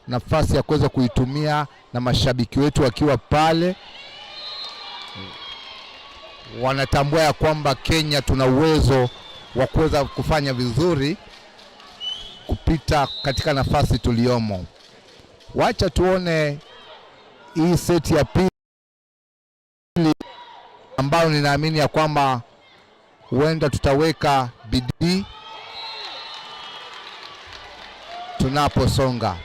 [SPEAKER 1] nafasi ya kuweza kuitumia, na mashabiki wetu wakiwa pale wanatambua ya kwamba Kenya tuna uwezo wa kuweza kufanya vizuri kupita katika nafasi tuliomo. Wacha tuone hii seti ya pili ambayo ninaamini ya kwamba huenda tutaweka bidii tunaposonga.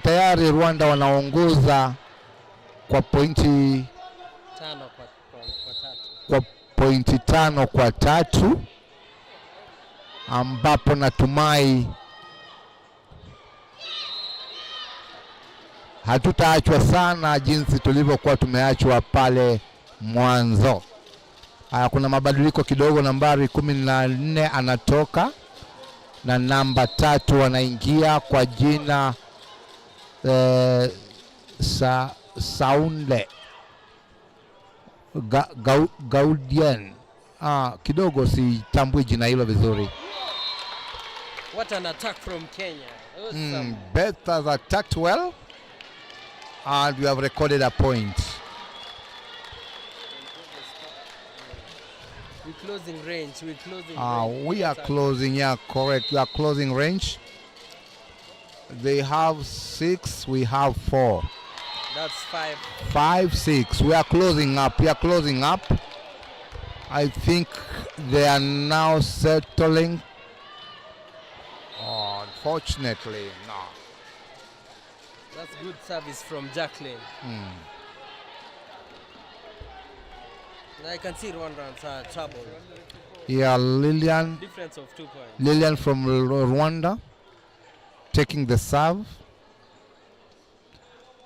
[SPEAKER 1] Tayari Rwanda wanaongoza kwa pointi 5 kwa 3, ambapo natumai hatutaachwa sana jinsi tulivyokuwa tumeachwa pale mwanzo. Kuna mabadiliko kidogo, nambari 14 anatoka na namba 3 anaingia kwa jina Saunde Gaudian. Kidogo sitambui jina hilo vizuri.
[SPEAKER 5] What an attack from Kenya.
[SPEAKER 1] Beth has attacked well and we have recorded a point.
[SPEAKER 5] We're closing range.
[SPEAKER 1] We are closing, yeah, correct. We are closing range. They have 6, we have 4.
[SPEAKER 5] That's 5.
[SPEAKER 1] 5, 6. We are closing up. I think they are now settling. Unfortunately, no.
[SPEAKER 5] That's good service from Jacqueline. I can see Rwandans are trouble.
[SPEAKER 1] Yeah, Lillian.
[SPEAKER 5] Difference of 2 points.
[SPEAKER 1] Lillian from Rwanda taking the serve.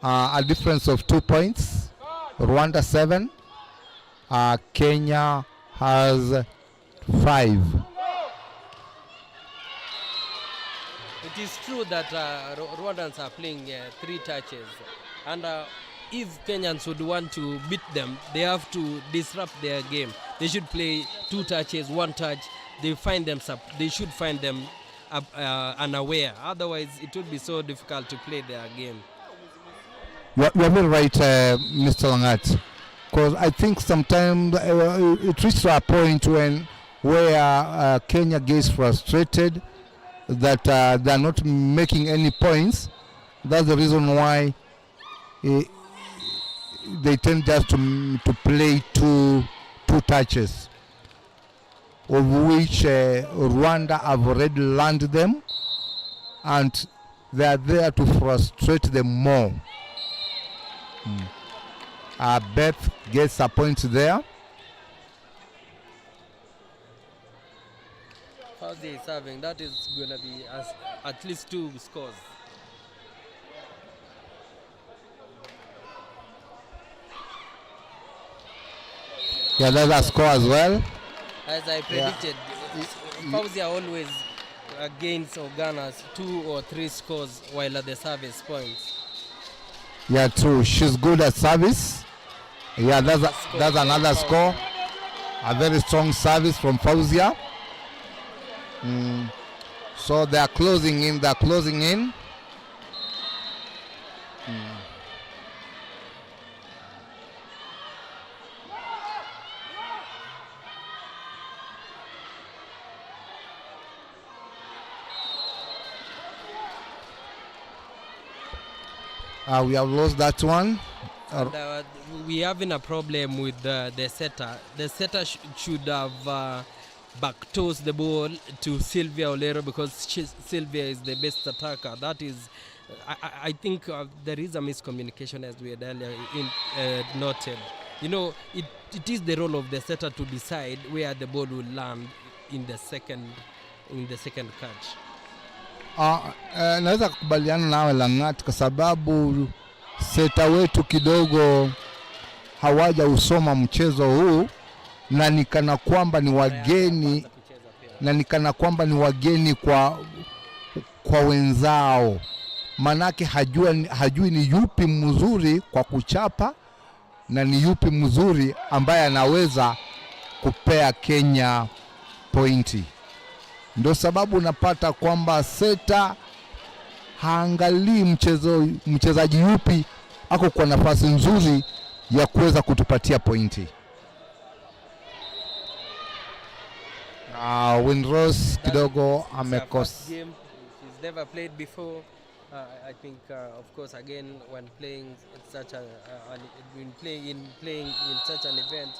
[SPEAKER 1] A difference of 2 points. Rwanda 7. Kenya has 5.
[SPEAKER 5] It is true that Rwandans are playing 3 touches, and if Kenyans would want to beat them, they have to disrupt their game. They should play 2 touches, 1 touch. They should find them unaware. Otherwise, it would be so difficult to play their game.
[SPEAKER 1] You are very right, Mr. Langat. Because I think sometimes it reaches a point where Kenya gets frustrated that they are not making any points. That's the reason why they tend just to play two touches, of which Rwanda have already learned them, and they are there to frustrate them more. Beth gets a point there.
[SPEAKER 5] How they serving? That is going to be at least 2 scores.
[SPEAKER 1] Yeah, that's a score as well.
[SPEAKER 5] As I predicted, Fauzi are always against or Ghana's 2 or 3 scores while at the service points.
[SPEAKER 1] Yeah, true. She's good at service. Yeah, that's another score. A very strong service from Fauzia. So they are closing in. We have lost that one.
[SPEAKER 5] And, we having a problem with the setter. The setter should have back-tossed the ball to Sylvia Olero, because Sylvia is the best attacker. That is, I think there is a miscommunication, as we had earlier noted. You know, it is the role of the setter to decide where the ball will land in the second catch.
[SPEAKER 1] Naweza kukubaliana nawe Langat, kwa sababu seta wetu kidogo hawaja usoma mchezo huu, na nikana kwamba ni wageni na nikana kwamba ni wageni kwa wenzao, manake hajui ni yupi mzuri kwa kuchapa na ni yupi mzuri ambaye anaweza kupea Kenya pointi. Ndio sababu unapata kwamba seta haangalii mchezaji yupi ako kwa nafasi nzuri ya kuweza kutupatia pointi. Windrose kidogo amekosa.
[SPEAKER 5] He's never played before. I think of course again when playing such in such an event,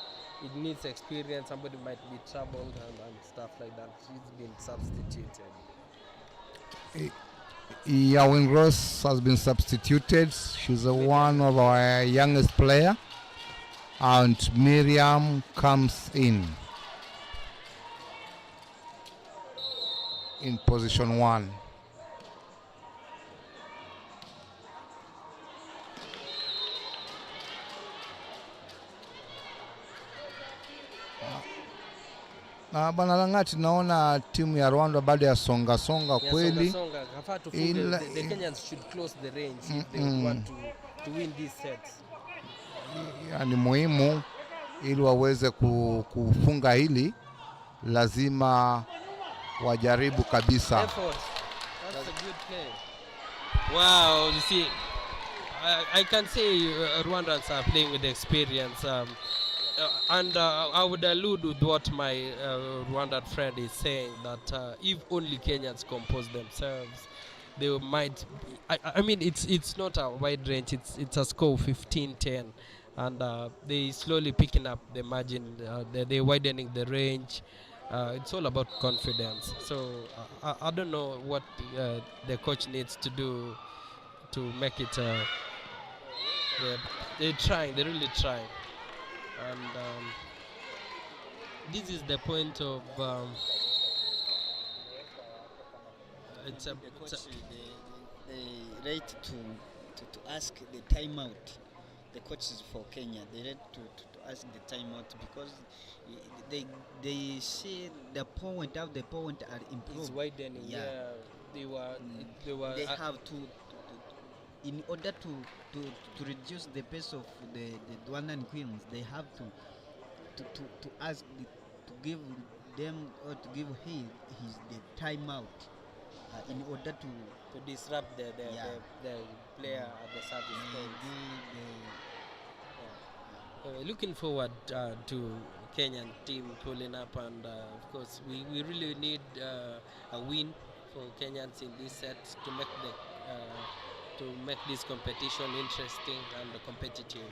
[SPEAKER 5] it needs experience. Somebody might be troubled and stuff like that. He's been substituted.
[SPEAKER 1] Yeah, Windrose has been substituted. She's one of our youngest player, and Miriam comes in position 1. Bwana Langati, naona timu ya Rwanda bado ya songa kweli.
[SPEAKER 5] The Kenyans should close the range if they want to win these sets.
[SPEAKER 1] Ni muhimu ili waweze kufunga hili, lazima wajaribu kabisa.
[SPEAKER 5] That's a good play.
[SPEAKER 3] Wow, you see, I can say Rwandans are playing with experience. And I would allude with what my Rwandan friend is saying, that if only Kenyans compose themselves, they might. I mean, it's not a wide range. It's a score of 15-10, and they slowly picking up the margin. They're widening the range. It's all about confidence. So I don't know what the coach needs to do to make it. They're trying. They're really trying. And this is the point of
[SPEAKER 6] the right to ask the timeout. The coaches for Kenya, they right to ask the timeout, because they see the point are improved.
[SPEAKER 5] It's widening. Yeah, they
[SPEAKER 6] have to in order to reduce the pace of the Rwandan Queens, they have to ask to give them or to give the timeout in order to
[SPEAKER 5] disrupt the player at the service point. Looking forward to Kenyan team pulling up, and of course we really need a win for Kenyans in this set to make this competition interesting and competitive.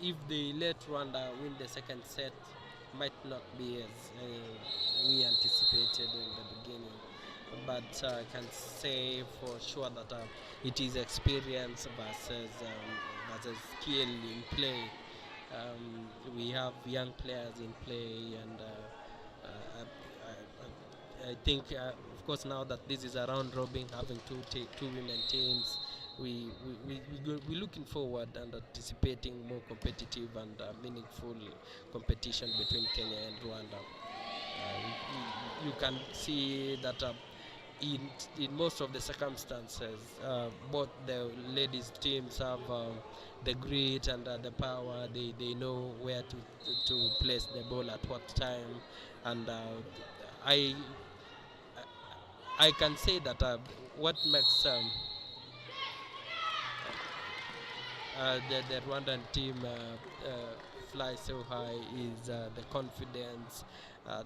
[SPEAKER 5] If they let Rwanda win the second set, might not be as we anticipated in the beginning, but I can say for sure that it is experience versus skill in play. We have young players in play, and I think of course now that this is a round robin, having two women teams, we're looking forward and anticipating more competitive and meaningful competition between Kenya and Rwanda. You can see that in most of the circumstances, both the ladies teams have the grit and the power. They know where to place the ball at what time, and I can say that what makes the Rwandan team fly so high is the confidence.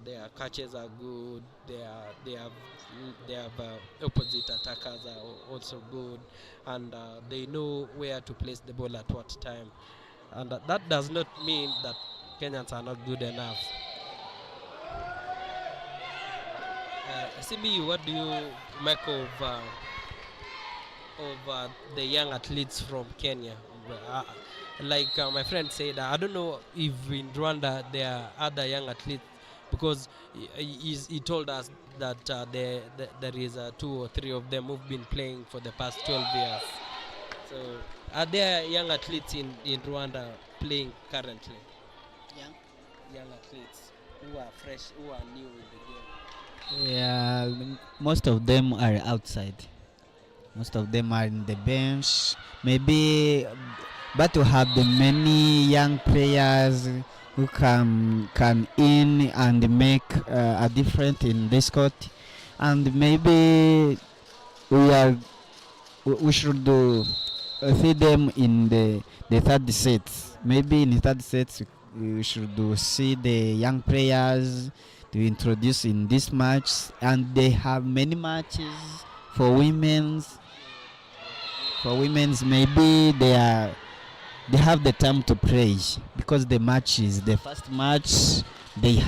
[SPEAKER 5] Their catches are good. They have opposite attackers are also good, and they know where to place the ball at what time. And that does not mean that Kenyans are not good enough. Simi, what do you make of the young athletes from Kenya? Like my friend said, I don't know if in Rwanda there are other young athletes, because he told us that there is 2 or 3 of them who've been playing for the past 12 years. So are there young athletes in Rwanda playing currently?
[SPEAKER 6] Young
[SPEAKER 5] athletes who are fresh, who are new in the game.
[SPEAKER 4] Yeah, most of them are outside. Most of them are in the bench. Maybe, but to have the many young players who can in and make a difference in this court, and maybe we are we should do see them in the third set. Maybe in the third set we should do see the young players to introduce in this match, and they have many matches for women's. For women's, maybe they have the time to play because the match is the first match. They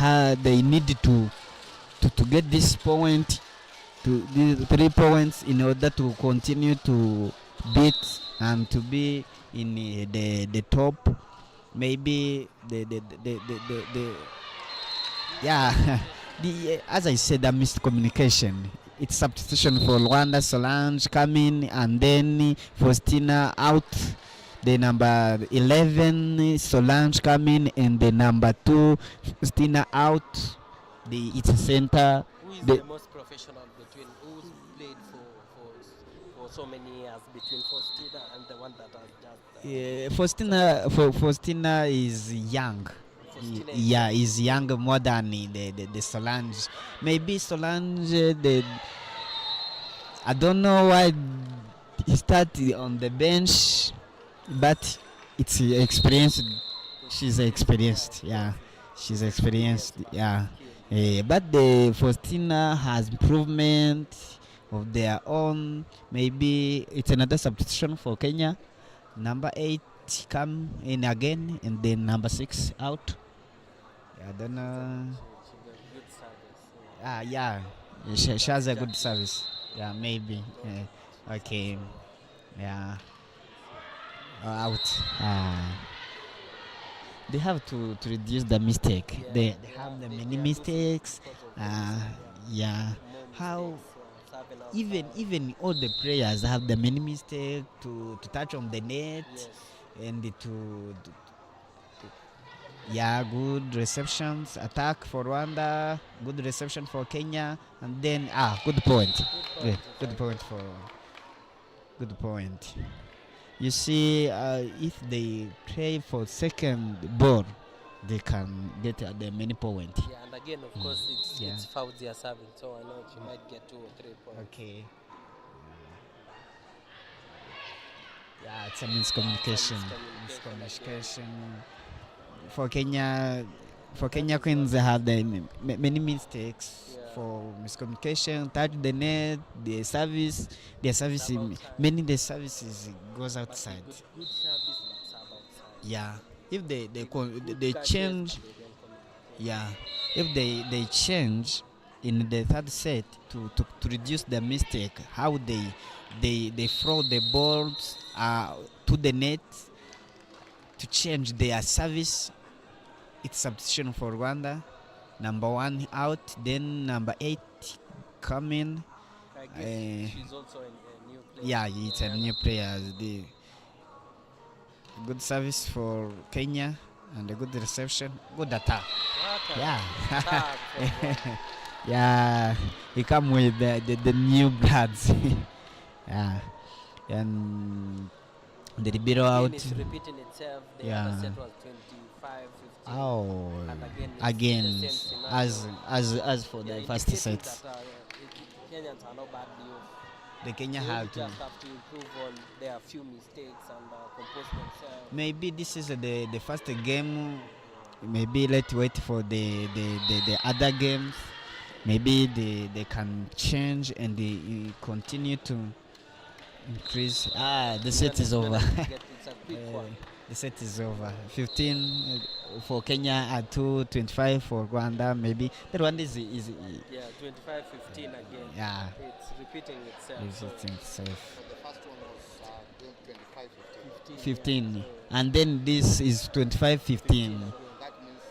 [SPEAKER 4] need to get this point, to these 3 points in order to continue to beat and to be in the top. Maybe the yeah. As I said, the miscommunication. It's substitution for Rwanda. Solange coming, and then Faustina out. The number 11 Solange coming, and the number 2 Faustina out. It's a center.
[SPEAKER 3] Who is
[SPEAKER 4] The,
[SPEAKER 3] the most professional between who's played for so many years between Faustina and the one that has just
[SPEAKER 4] Faustina is young.
[SPEAKER 3] Faustina is
[SPEAKER 4] Yeah, is young more than the Solange. Maybe Solange, I don't know why he started on the bench, but it's experienced. She's experienced. Yeah, she's experienced. Yeah, but the Faustina has improvement of their own. Maybe it's another substitution for Kenya. Number 8 come in again, and then number 6 out. I don't know.
[SPEAKER 3] she got good service.
[SPEAKER 4] Yeah, she has a good service. Yeah, maybe. Okay. Yeah. Out. They have to reduce the mistake.
[SPEAKER 3] Yeah,
[SPEAKER 4] They have the many mistakes. Yeah. How even all the players have the many mistake to touch on the net,
[SPEAKER 3] Yes.
[SPEAKER 4] and yeah, good receptions, attack for Rwanda, good reception for Kenya, and then good point. Good point for good point. You see, if they play for second ball, they can get the many point.
[SPEAKER 3] Yeah, and again, of course, it's Fauzia serving, so I know she might get 2 or 3 points.
[SPEAKER 4] Okay. Yeah, it's a miscommunication. Miscommunication. For Kenya Queens, they have the many mistakes.
[SPEAKER 3] Yeah.
[SPEAKER 4] For miscommunication, touch the net, the service, the services goes
[SPEAKER 3] But
[SPEAKER 4] outside.
[SPEAKER 3] good service, but serve outside.
[SPEAKER 4] Yeah, if they
[SPEAKER 3] Good
[SPEAKER 4] change,
[SPEAKER 3] catches, they don't communicate.
[SPEAKER 4] yeah, if they change in the third set to reduce the mistake, how they throw the balls to the net, to change their service. It's substitution for Rwanda. Number 1 out, then number 8 coming.
[SPEAKER 3] I guess she's also a new player.
[SPEAKER 4] Yeah, it's a new player. The good service for Kenya and a good reception, good attack. Yeah.
[SPEAKER 3] Attack from Rwanda.
[SPEAKER 4] Yeah, he come with the new bloods. Yeah, and the Ribeiro
[SPEAKER 3] Again,
[SPEAKER 4] out.
[SPEAKER 3] it's repeating itself. The
[SPEAKER 4] Yeah.
[SPEAKER 3] other set was 25, 15.
[SPEAKER 4] Oh,
[SPEAKER 3] And it's
[SPEAKER 4] again,
[SPEAKER 3] the same scenario.
[SPEAKER 4] as for the
[SPEAKER 3] Yeah,
[SPEAKER 4] first
[SPEAKER 3] indicating
[SPEAKER 4] set,
[SPEAKER 3] that, Kenyans are not badly off.
[SPEAKER 4] the Kenya
[SPEAKER 3] They
[SPEAKER 4] have to.
[SPEAKER 3] just have to improve on their few mistakes and compose themselves.
[SPEAKER 4] Maybe this is the first game. Maybe let's wait for the other games. Maybe they can change and they continue to increase. The set is over.
[SPEAKER 3] It's a quick one.
[SPEAKER 4] The set is over. 15 for Kenya and 2-25 for Rwanda. Maybe the Rwanda is
[SPEAKER 3] Yeah, 25-15 again.
[SPEAKER 4] yeah.
[SPEAKER 3] It's repeating itself.
[SPEAKER 4] Repeating itself.
[SPEAKER 1] The first one was 25-15.
[SPEAKER 4] 15, and then this is 25-15.
[SPEAKER 1] That means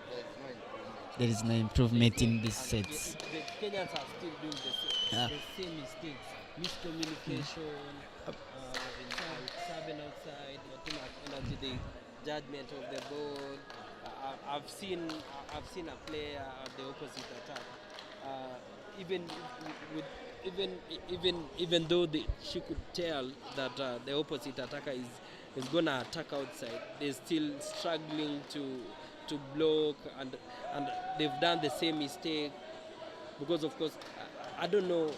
[SPEAKER 1] there is no improvement.
[SPEAKER 4] There is no improvement in these sets.
[SPEAKER 3] The Kenyans are still doing the same mistakes. Miscommunication, serving outside, not too much energy, the judgment of the ball. I've seen a player at the opposite attack even with even though she could tell that the opposite attacker is gonna attack outside, they're still struggling to block, and they've done the same mistake because of course I don't know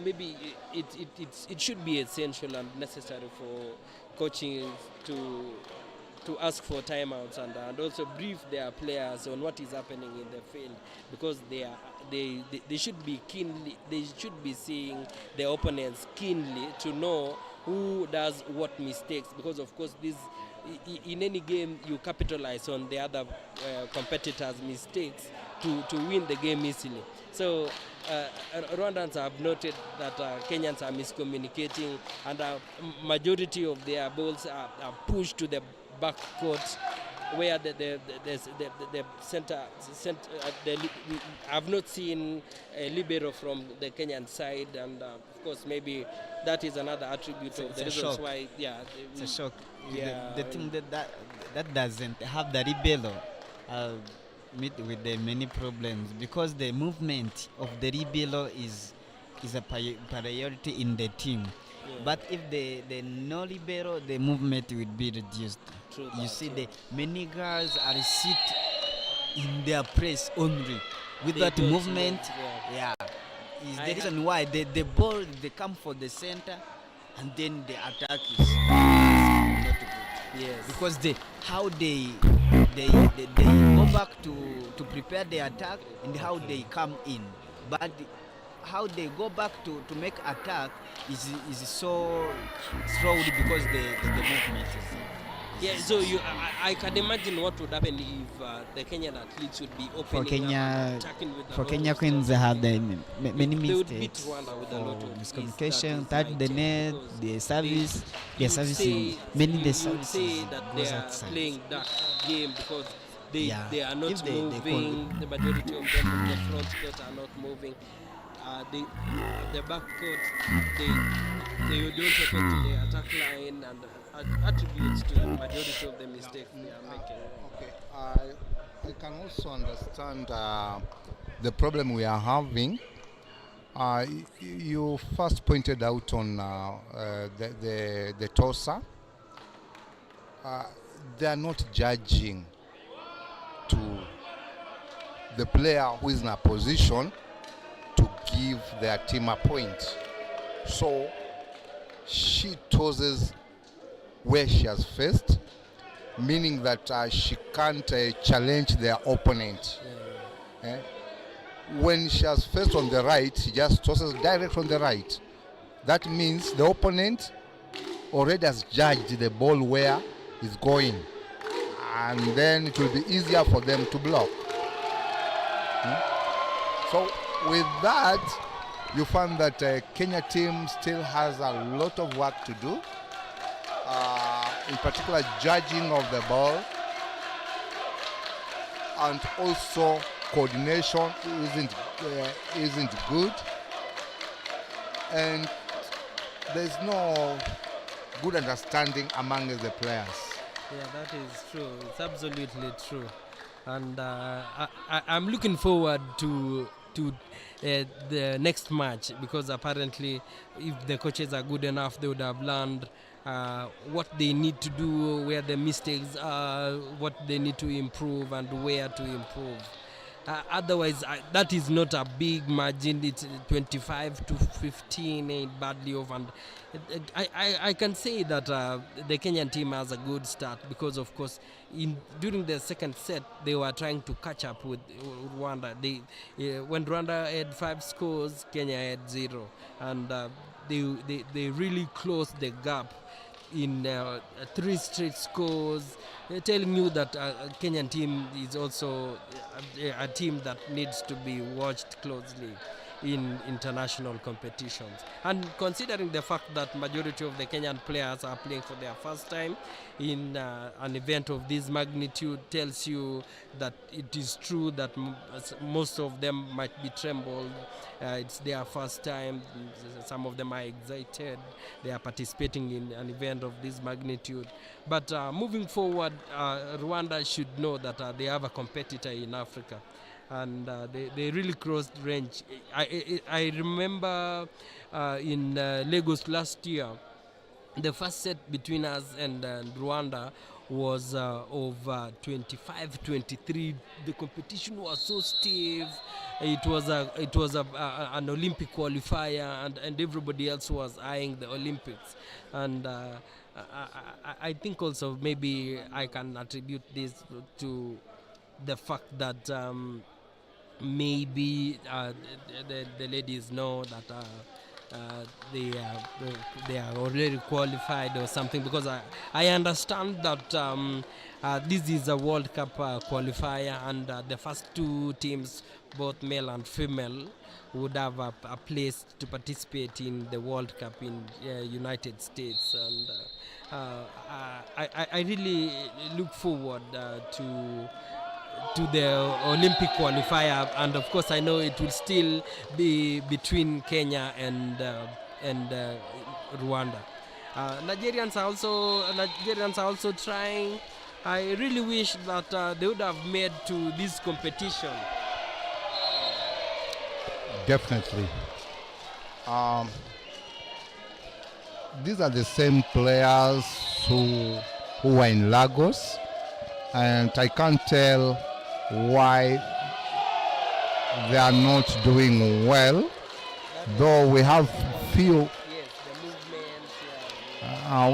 [SPEAKER 3] maybe it should be essential and necessary for coaching to ask for timeouts and also brief their players on what is happening in the field, because they should be seeing the opponents keenly to know who does what mistakes, because of course this in any game you capitalize on the other competitors' mistakes to win the game easily. So Rwandans have noted that Kenyans are miscommunicating, and majority of their balls are pushed to the back court, where the center I've not seen a libero from the Kenyan side, and of course maybe that is another attribute of the reasons why. Yeah,
[SPEAKER 4] It's a shock.
[SPEAKER 3] Yeah,
[SPEAKER 4] The thing that doesn't have the rebello meet with the many problems, because the movement of the rebello is a priority in the team.
[SPEAKER 3] Yeah.
[SPEAKER 4] But if the no libero, the movement will be reduced.
[SPEAKER 3] True
[SPEAKER 4] You
[SPEAKER 3] that,
[SPEAKER 4] see,
[SPEAKER 3] yeah.
[SPEAKER 4] the many guys are sit in their place only with
[SPEAKER 3] They
[SPEAKER 4] that
[SPEAKER 3] don't
[SPEAKER 4] movement.
[SPEAKER 3] move,
[SPEAKER 4] Yeah, is
[SPEAKER 3] I
[SPEAKER 4] the
[SPEAKER 3] ha-
[SPEAKER 4] reason why the ball they come for the center, and then the attack is not good.
[SPEAKER 3] Yes.
[SPEAKER 4] Because how they go back to prepare the attack, and how they come in, but how they go back to make attack is so slowly, because the movement is.
[SPEAKER 3] Yeah, so I can imagine what would happen if the Kenyan athletes would be opening up
[SPEAKER 4] Kenya,
[SPEAKER 3] and attacking with a
[SPEAKER 4] For
[SPEAKER 3] lot
[SPEAKER 4] Kenya
[SPEAKER 3] of
[SPEAKER 4] Queens, they
[SPEAKER 3] stuff.
[SPEAKER 4] have many
[SPEAKER 3] They would beat
[SPEAKER 4] mistakes
[SPEAKER 3] Rwanda with a lot
[SPEAKER 4] for
[SPEAKER 3] of
[SPEAKER 4] miscommunication,
[SPEAKER 3] ease,
[SPEAKER 4] touch
[SPEAKER 3] that
[SPEAKER 4] the
[SPEAKER 3] is my
[SPEAKER 4] net,
[SPEAKER 3] take,
[SPEAKER 4] the
[SPEAKER 3] because
[SPEAKER 4] service, their servicing,
[SPEAKER 3] you
[SPEAKER 4] the
[SPEAKER 3] would
[SPEAKER 4] services
[SPEAKER 3] say that they
[SPEAKER 4] goes
[SPEAKER 3] are
[SPEAKER 4] outside.
[SPEAKER 3] playing that game because they are not
[SPEAKER 4] If they
[SPEAKER 3] moving. The majority of them from the front court are not moving. The back court, they don't open to the attack line, and attributes to the majority of the mistakes they are making.
[SPEAKER 1] Okay, I can also understand the problem we are having. You first pointed out on the tosser. They are not judging to the player who is in a position to give their team a point. So she tosses where she has faced, meaning that she can't challenge their opponent. Eh? When she has faced on the right, she just tosses direct on the right. That means the opponent already has judged the ball where it's going, and then it will be easier for them to block. So with that, you find that Kenya team still has a lot of work to do, in particular judging of the ball, and also coordination isn't good, and there's no good understanding among the players.
[SPEAKER 3] Yeah, that is true. It's absolutely true, and I'm looking forward to the next match, because apparently, if the coaches are good enough, they would have learned what they need to do, where the mistakes are, what they need to improve, and where to improve. Otherwise, that is not a big margin. It's 25-15, ain't badly off, and I can say that the Kenyan team has a good start, because of course during the second set they were trying to catch up with Rwanda. When Rwanda had 5 scores, Kenya had 0, and they really closed the gap in 3 straight scores, telling you that Kenyan team is also a team that needs to be watched closely in international competitions. And considering the fact that majority of the Kenyan players are playing for their first time in an event of this magnitude, tells you that it is true that most of them might be trembled. It's their first time. Some of them are excited. They are participating in an event of this magnitude. But moving forward, Rwanda should know that they have a competitor in Africa.
[SPEAKER 5] and they really crossed range. I remember in Lagos last year, the first set between us and Rwanda was of 25-23. The competition was so stiff. It was an Olympic qualifier, and everybody else was eyeing the Olympics. And I think also maybe I can attribute this to the fact that maybe the ladies know that they are already qualified or something, because I understand that this is a World Cup qualifier, and the first two teams, both male and female, would have a place to participate in the World Cup in United States. And I really look forward to the Olympic qualifier, and of course I know it will still be between Kenya and Rwanda. Nigerians are also trying. I really wish that they would have made to this competition.
[SPEAKER 1] Definitely. These are the same players who were in Lagos, and I can't tell why they are not doing well, though we have few.
[SPEAKER 5] Yes, the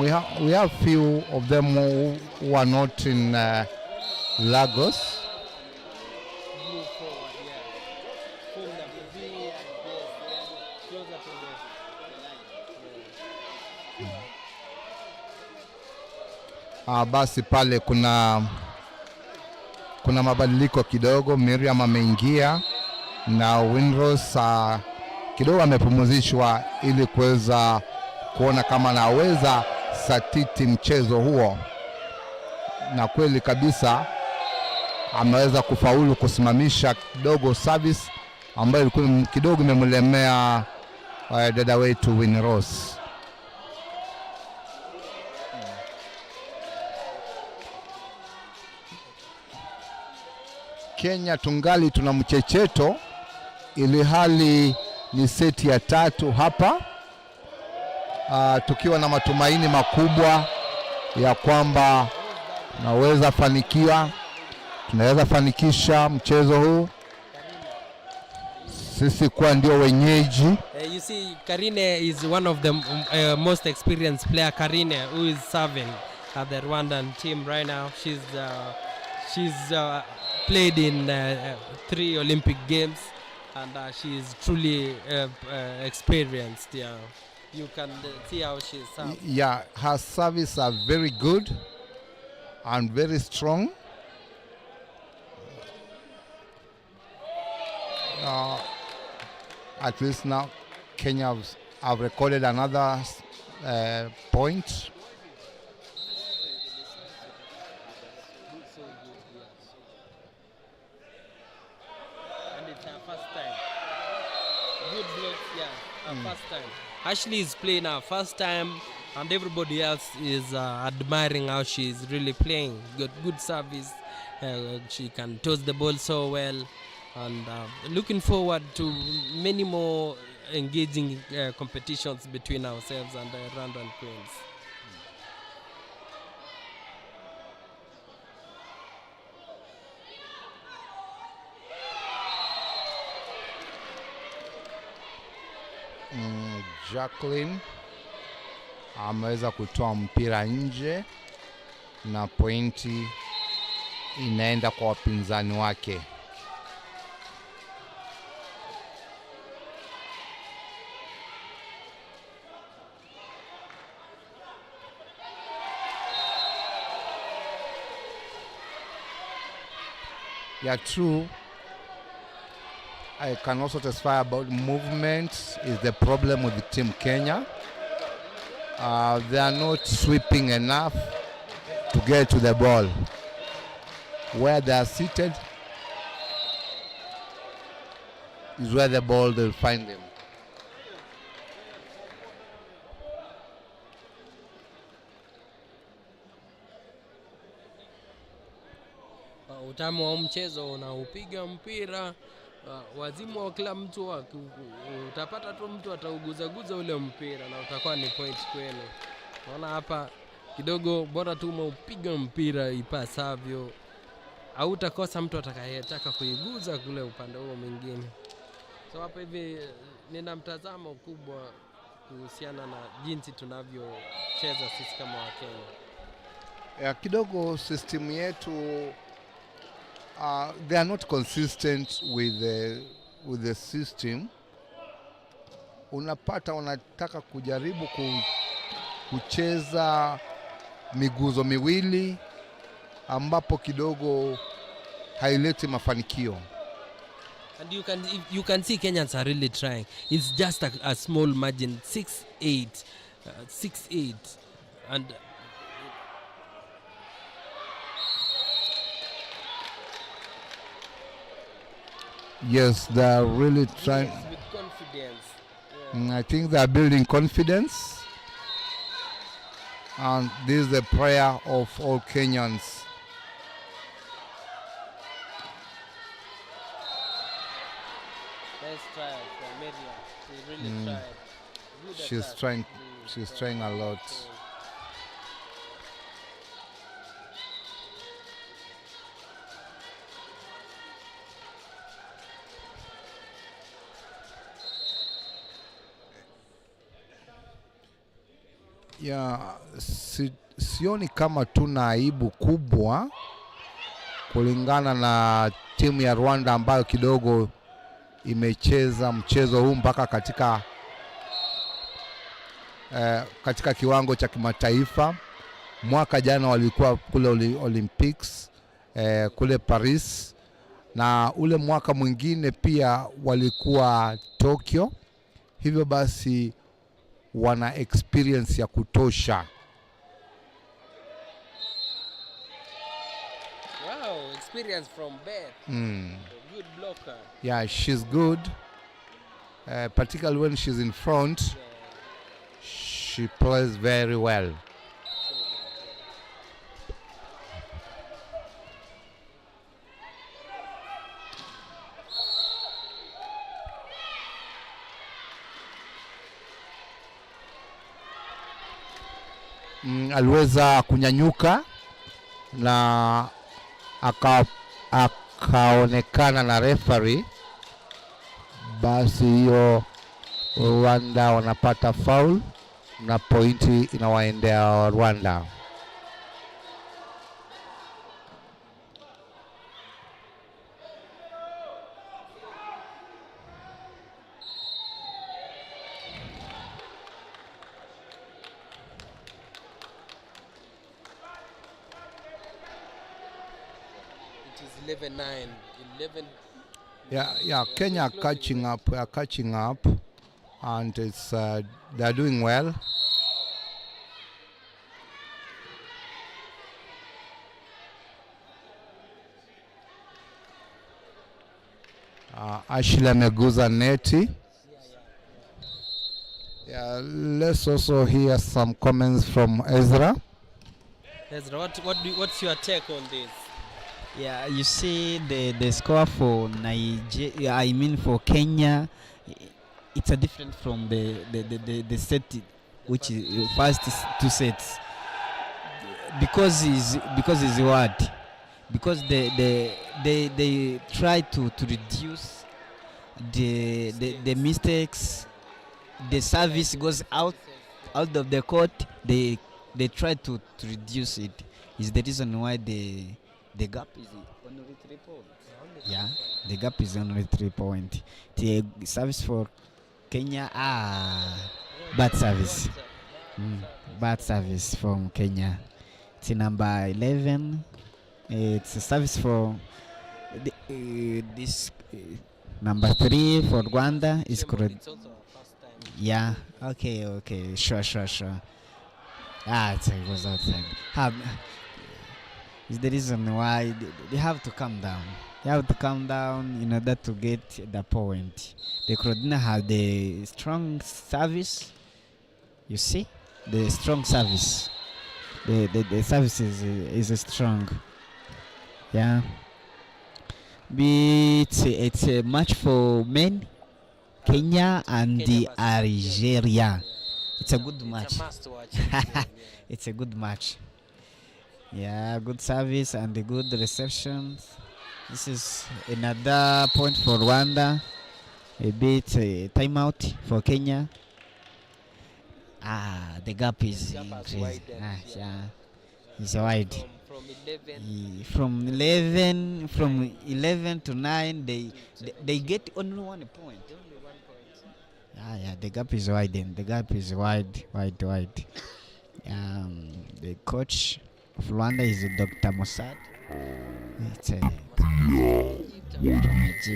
[SPEAKER 5] movement.
[SPEAKER 1] We have few of them who are not in Lagos.
[SPEAKER 5] Move forward, yeah. Form the V, yes, closer to the.
[SPEAKER 1] Basi pale kuna mabadiliko kidogo. Miriam ameingia na Winrose kidogo amepumzishwa ili kuweza kuona kama anaweza satiti mchezo huo, na kweli kabisa ameweza kufaulu kusimamisha kidogo service ambayo ilikuwa kidogo imemlemea dada wetu Winrose. Kenya tungali tuna mchecheto, ili hali ni seti ya tatu hapa, tukiwa na matumaini makubwa ya kwamba tunaweza fanikisha mchezo huu, sisi kuwa ndio wenyeji.
[SPEAKER 5] You see, Karine is one of the most experienced player. Karine, who is serving at the Rwandan team right now. She's played in 3 Olympic Games, and she is truly experienced. Yeah, you can see how she serves.
[SPEAKER 1] Yeah, her service are very good and very strong. At least now Kenya have recorded another point.
[SPEAKER 5] First time. Ashley is playing her first time, and everybody else is admiring how she is really playing. Got good service. She can toss the ball so well, and looking forward to many more engaging competitions between ourselves and the Rwandan Queens.
[SPEAKER 1] Jacqueline ameweza kutoa mpira nje na pointi inaenda kwa wapinzani wake. Yeah, true. I can also testify about movement is the problem with the team Kenya. They are not sweeping enough to get to the ball. Where they are seated is where the ball will find them.
[SPEAKER 5] utamu wa mchezo unaupiga mpira, wazimu wa kila mtu utapata tu mtu atauguzaguza ule mpira na utakuwa ni point kwenu. Naona hapa kidogo bora tu umeupiga mpira ipasavyo, au utakosa mtu atakayetaka kuiguza kule upande huo mwingine. So hapa hivi nina mtazamo kubwa kuhusiana na jinsi tunavyocheza sisi kama Wakenya.
[SPEAKER 1] Kidogo system yetu they are not consistent with the system. Unapata wanataka kujaribu kucheza miguzo miwili ambapo kidogo haileti mafanikio.
[SPEAKER 5] And you can see Kenyans are really trying. It's just a small margin, 6-8, 6-8, and
[SPEAKER 1] yes, they are really trying.
[SPEAKER 5] yes, with confidence.
[SPEAKER 1] I think they are building confidence, and this is the prayer of all Kenyans.
[SPEAKER 5] Nice try from Maria. She really tried. Good
[SPEAKER 1] She's
[SPEAKER 5] attack.
[SPEAKER 1] trying. She's trying a lot. Sioni kama tuna aibu kubwa kulingana na timu ya Rwanda ambayo kidogo imecheza mchezo huu mpaka katika kiwango cha kimataifa. Mwaka jana walikuwa kule Olympics kule Paris, na ule mwaka mwingine pia walikuwa Tokyo. Hivyo basi wana experience ya kutosha.
[SPEAKER 5] Wow, experience from Beth. Good blocker.
[SPEAKER 1] Yeah, she's good. Particularly when she's in front, she plays very well. Aliweza kunyanyuka na akaonekana na referee, basi hiyo Rwanda wanapata foul na pointi inawaendea Rwanda.
[SPEAKER 5] It is 11-9. 11.
[SPEAKER 1] Yeah, Kenya are catching up, and it's they're doing well. Ashley ameguza neti. Yeah, let's also hear some comments from Ezra.
[SPEAKER 5] Ezra, what's your take on this?
[SPEAKER 4] Yeah, you see the score for Nigeria, I mean for Kenya, it's a different from the set, which is first two sets, because what? Because they try to reduce the mistakes. The service goes out of the court. They try to reduce it. Is the reason why the gap is only 3 points. Yeah, the gap is only 3 points. The service for Kenya, bad service. Bad service from Kenya. It's number 11. It's a service for this number 3 for Rwanda. Is correct.
[SPEAKER 5] It's also our first time.
[SPEAKER 4] Yeah. Okay. Sure. It was outside. Is the reason why they have to calm down. They have to calm down in order to get the point. They could not have the strong service. You see, the strong service. The service is strong. Yeah. It's a match for men, Kenya and the
[SPEAKER 3] versus
[SPEAKER 4] Algeria. It's a good
[SPEAKER 3] It's
[SPEAKER 4] match.
[SPEAKER 3] a must watch. Game, yeah.
[SPEAKER 4] It's a good match. Yeah, good service and a good reception. This is another point for Rwanda. A bit timeout for Kenya. The gap is
[SPEAKER 3] The gap has
[SPEAKER 4] increased.
[SPEAKER 3] widened,
[SPEAKER 4] Yeah, it's wide.
[SPEAKER 3] From 11
[SPEAKER 4] From 11 to 9, they get only 1 point.
[SPEAKER 3] only 1 point.
[SPEAKER 4] Yeah, the gap is widened. The gap is wide. The coach of Rwanda is Dr. Mossad. It's a Egypt.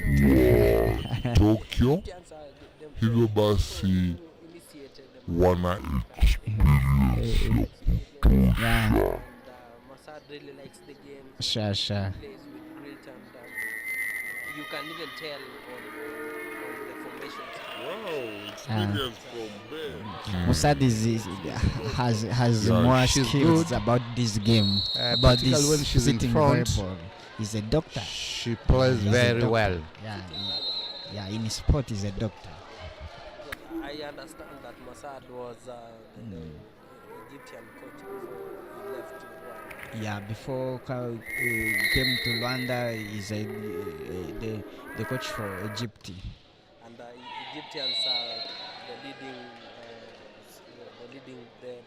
[SPEAKER 7] Tokyo, hivyo basi wana experience
[SPEAKER 4] Yeah,
[SPEAKER 3] Mossad really likes the game.
[SPEAKER 4] sure.
[SPEAKER 3] Plays with grit and you can even tell on the formations.
[SPEAKER 7] wow, experience from them.
[SPEAKER 4] Mossad has
[SPEAKER 1] Yeah,
[SPEAKER 4] more
[SPEAKER 1] she's
[SPEAKER 4] skills
[SPEAKER 1] good.
[SPEAKER 4] about this game. About
[SPEAKER 1] particularly
[SPEAKER 4] this
[SPEAKER 1] when she's in
[SPEAKER 4] sitting
[SPEAKER 1] front.
[SPEAKER 4] volleyball. He's a doctor.
[SPEAKER 1] She plays
[SPEAKER 4] He's a
[SPEAKER 1] very
[SPEAKER 4] doctor.
[SPEAKER 1] well.
[SPEAKER 4] Yeah, in sport he's a doctor.
[SPEAKER 3] I understand that Mossad was the Egyptian coach before he left to Rwanda.
[SPEAKER 4] Yeah, before came to Rwanda, he's the coach for Egypt.
[SPEAKER 3] And Egyptians are the leading,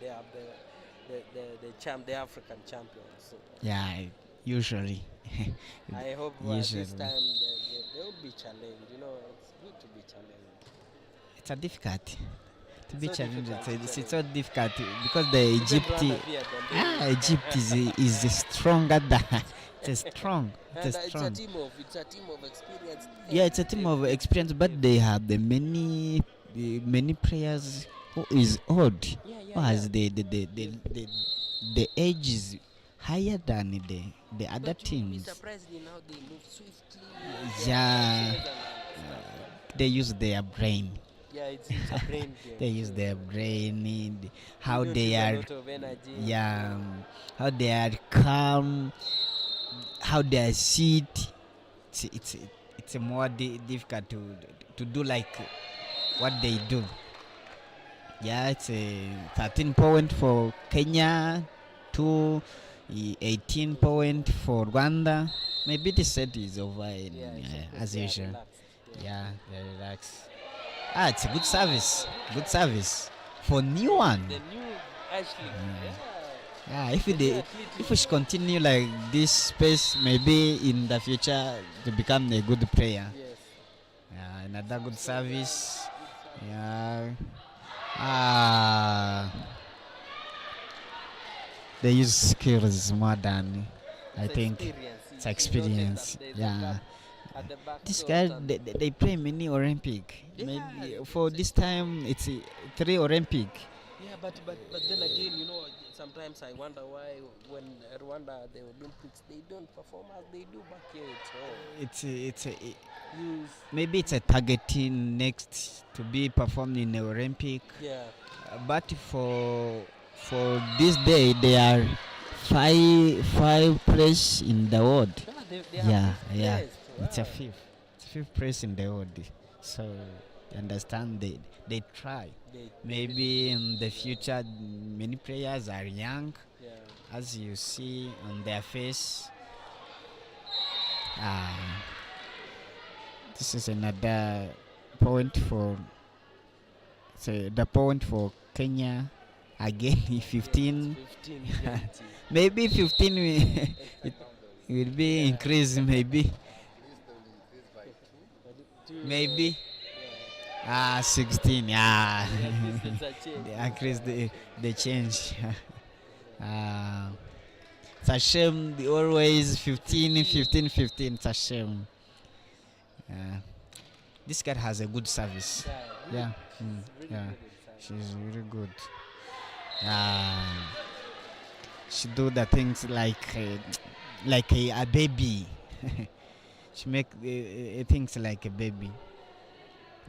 [SPEAKER 3] they are the African champions. So
[SPEAKER 4] Yeah, usually.
[SPEAKER 3] I hope
[SPEAKER 4] Usually.
[SPEAKER 3] this time they will be challenged. You know, it's good to be challenged.
[SPEAKER 4] It's a difficult to be
[SPEAKER 3] So
[SPEAKER 4] challenged.
[SPEAKER 3] difficult
[SPEAKER 4] It's so difficult because the Egypt
[SPEAKER 3] Rwanda feared them.
[SPEAKER 4] Egypt is stronger than it's strong.
[SPEAKER 3] And
[SPEAKER 4] It's
[SPEAKER 3] it's a
[SPEAKER 4] strong.
[SPEAKER 3] team of experience.
[SPEAKER 4] Yeah, it's a team of experience, but they have the many players who is old. Who has the age is higher than the other
[SPEAKER 3] But you will be
[SPEAKER 4] teams.
[SPEAKER 3] surprised in how they move swiftly.
[SPEAKER 4] Yeah.
[SPEAKER 3] Their passes
[SPEAKER 4] They use their brain.
[SPEAKER 3] yeah, it's a brain game.
[SPEAKER 4] They use their brain. How
[SPEAKER 3] don't
[SPEAKER 4] they
[SPEAKER 3] use a
[SPEAKER 4] are.
[SPEAKER 3] lot of energy.
[SPEAKER 4] Yeah, how they are calm, how they sit. It's a more difficult to do like what they do. Yeah, it's a 13 point for Kenya, 18 point for Rwanda. Maybe the set is over as
[SPEAKER 3] they are
[SPEAKER 4] usual.
[SPEAKER 3] relaxed,
[SPEAKER 4] Yeah, they relax. It's a good service. Good service for new one.
[SPEAKER 3] The new Ashley.
[SPEAKER 4] Yeah, if we should continue like this pace, maybe in the future to become a good player.
[SPEAKER 3] Yes.
[SPEAKER 4] Yeah, another good service. Yeah. They use skills more than I think. It's experience. Yeah.
[SPEAKER 3] At the back
[SPEAKER 4] This
[SPEAKER 3] post
[SPEAKER 4] guy,
[SPEAKER 3] and-
[SPEAKER 4] they play many Olympic.
[SPEAKER 3] Yeah,
[SPEAKER 4] Maybe
[SPEAKER 3] it's
[SPEAKER 4] for
[SPEAKER 3] a-
[SPEAKER 4] this time, it's 3 Olympic.
[SPEAKER 3] Yeah, but then again, you know, sometimes I wonder why when Rwanda at the Olympics they don't perform as they do back here at home.
[SPEAKER 4] Maybe it's a targeting next to be performed in the Olympic.
[SPEAKER 3] Yeah.
[SPEAKER 4] But for this day, they are five place in the world.
[SPEAKER 3] They
[SPEAKER 4] Yeah,
[SPEAKER 3] are fifth
[SPEAKER 4] yeah.
[SPEAKER 3] placed.
[SPEAKER 4] It's a
[SPEAKER 3] Wow.
[SPEAKER 4] fifth place in the world. So you understand they try. Maybe in the future, many players are young,
[SPEAKER 3] Yeah.
[SPEAKER 4] as you see on their face. This is another point for the point for Kenya again. 15,
[SPEAKER 3] 15, 20.
[SPEAKER 4] maybe 15 it will be increased. Maybe 16. Yeah.
[SPEAKER 3] It's a change.
[SPEAKER 4] They increase the change. It's a shame. Always 15. It's a shame. This girl has a good service. Yeah.
[SPEAKER 3] Really
[SPEAKER 4] Yeah.
[SPEAKER 3] good inside.
[SPEAKER 4] She's really good. She do the things like a baby. She make things like a baby.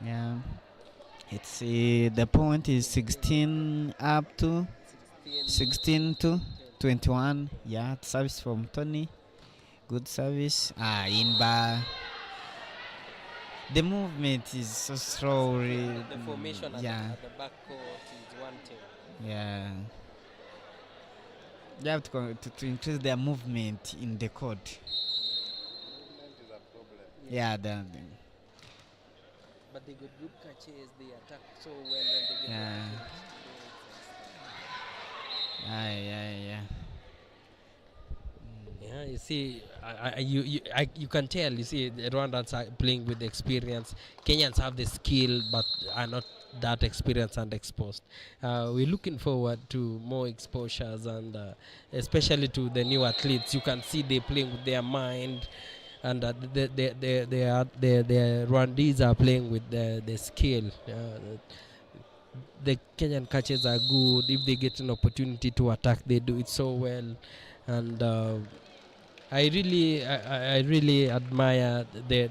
[SPEAKER 4] Yeah. It's the point is 16 up to 16 to 21. Yeah, service from Tony. good service. In bar, the movement is so slow.
[SPEAKER 5] The formation
[SPEAKER 4] Yeah.
[SPEAKER 5] at the back court is one thing.
[SPEAKER 4] Yeah. They have to increase their movement in the court. Yeah,
[SPEAKER 5] But they got good catches, they attack so well when they get
[SPEAKER 4] Yeah. Yeah.
[SPEAKER 5] Yeah, you see, you can tell. You see, the Rwandans are playing with experience. Kenyans have the skill, but are not that experienced and exposed. We're looking forward to more exposures, and especially to the new athletes. You can see they playing with their mind, and the Rwandese are playing with the skill. The Kenyan catches are good. If they get an opportunity to attack, they do it so well, and I really admire the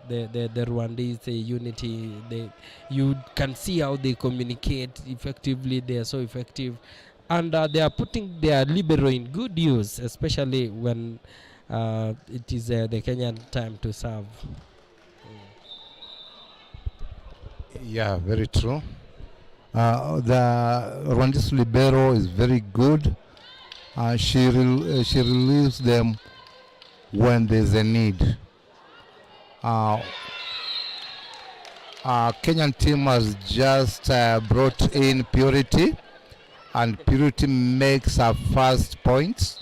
[SPEAKER 5] Rwandese unity. You can see how they communicate effectively. They are so effective, and they are putting their libero in good use, especially when it is the Kenyan time to serve.
[SPEAKER 1] Yeah, very true. The Rwandese libero is very good. She relieves them when there's a need. Kenyan team has just brought in Purity, and Purity makes her first points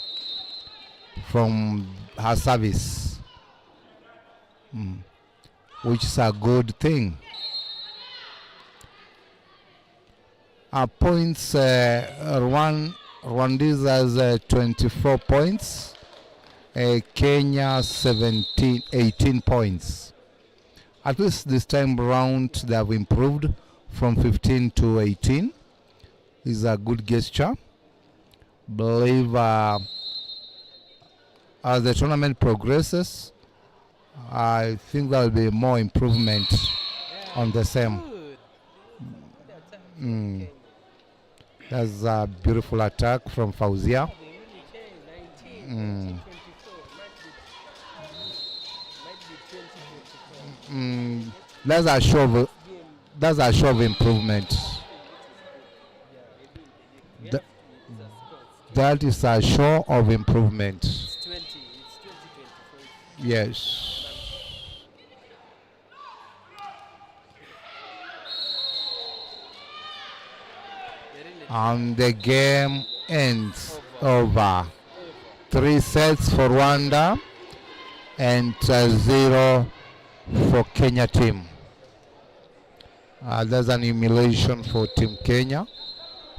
[SPEAKER 1] from her service, which is a good thing. Points, Rwandese has 24 points, Kenya 18 points. At least this time round they have improved from 15 to 18. Is a good gesture. Believe as the tournament progresses, I think there will be more improvement on the same. That's a beautiful attack from Fauzia. That's a show of improvement. That is a show of improvement.
[SPEAKER 5] It's 20.
[SPEAKER 1] Yes. And the game ends over. 3 sets for Rwanda and 0 for Kenya team. There's an humiliation for Team Kenya.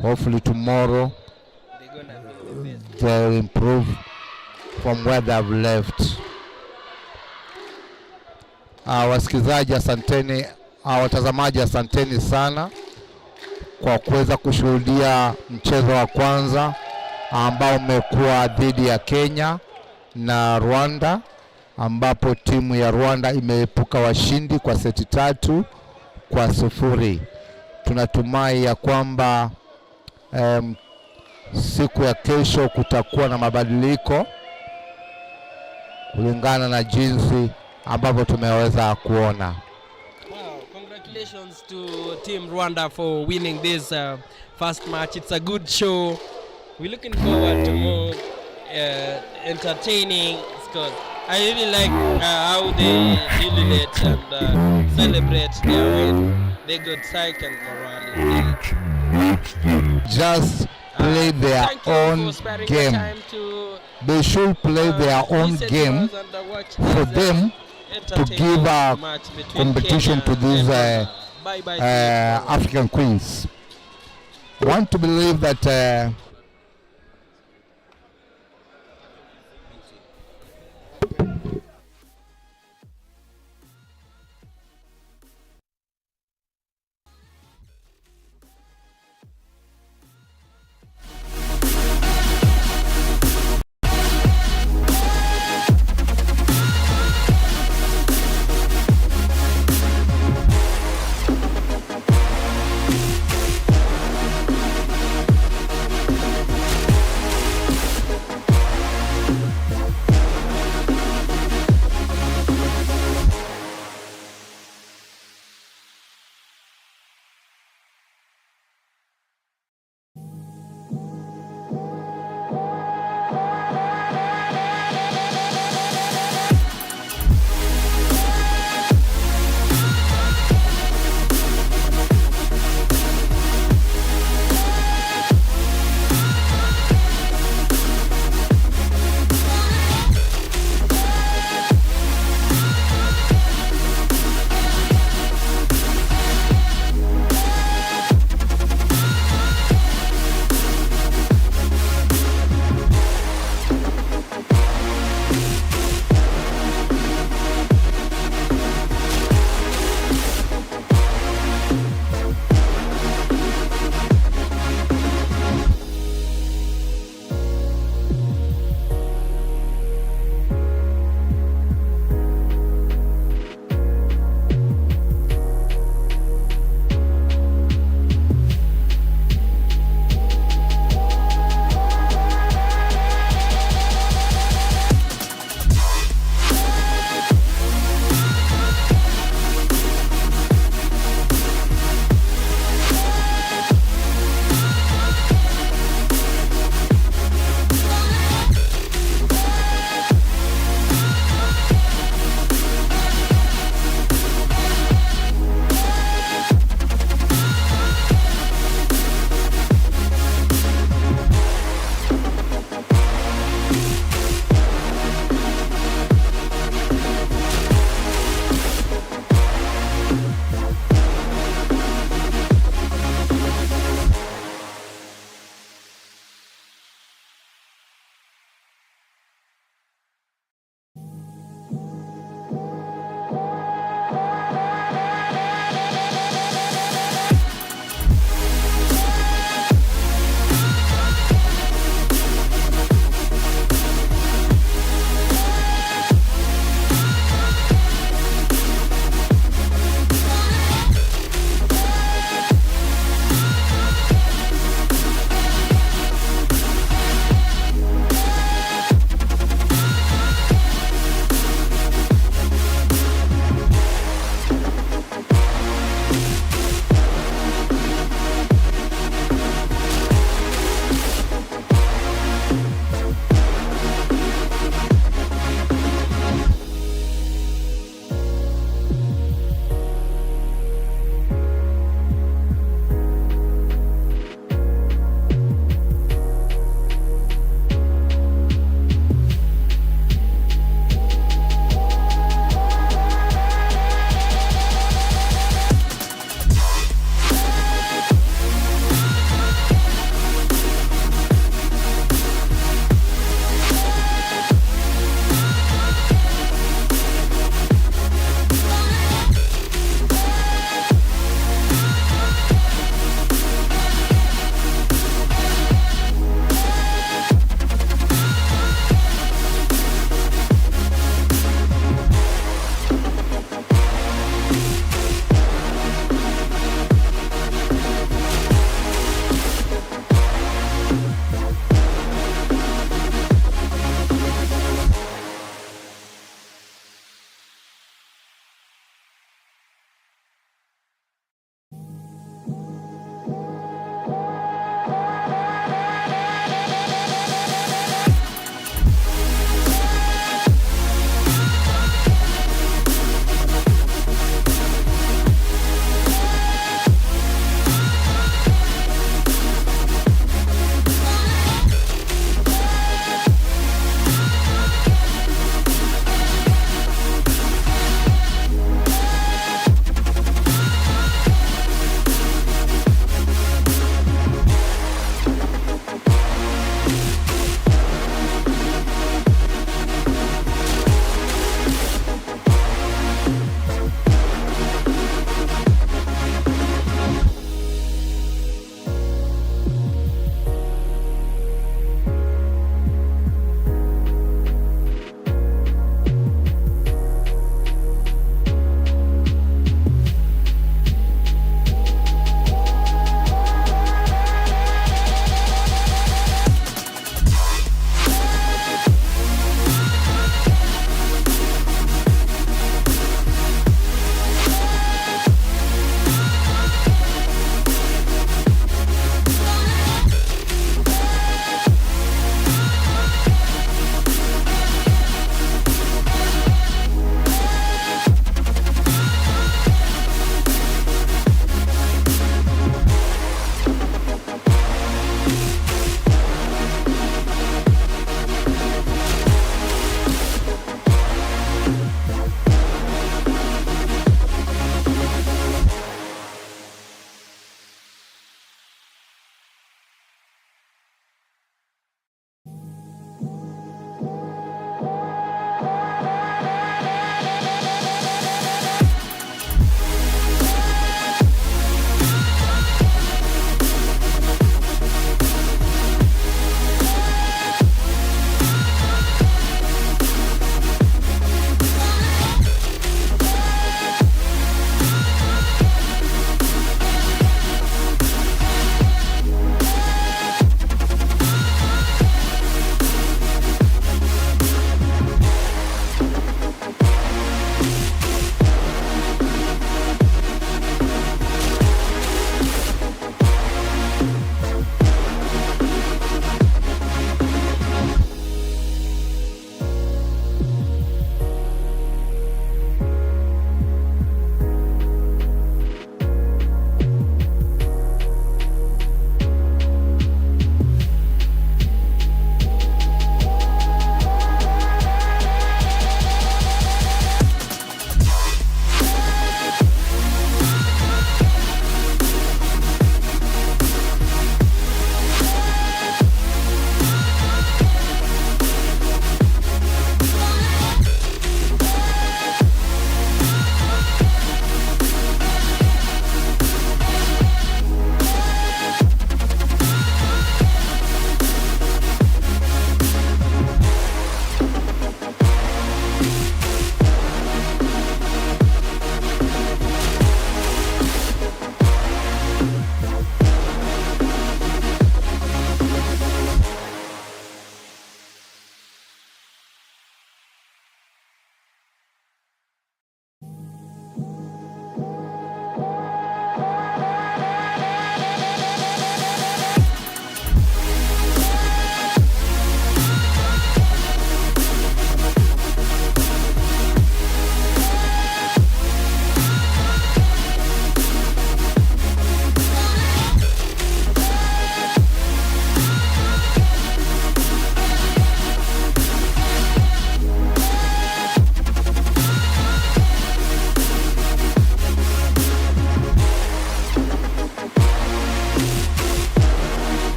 [SPEAKER 1] Hopefully tomorrow they'll improve from where they've left. Wasikilizaji asanteni, watazamaji asanteni sana kwa kuweza kushuhudia mchezo wa kwanza ambao umekuwa dhidi ya Kenya na Rwanda, ambapo timu ya Rwanda imeepuka washindi kwa seti 3-0. Tunatumai ya kwamba siku ya kesho kutakuwa na mabadiliko kulingana na jinsi ambavyo tumeweza kuona.
[SPEAKER 5] Wow, congratulations to Team Rwanda for winning this first match. It's a good show. We're looking forward to more entertaining scores. I really like how they jubilate and celebrate their win. They got psych and morale.
[SPEAKER 1] Just play their own game. They should play their own game for them to give a competition to these African queens. I want to believe that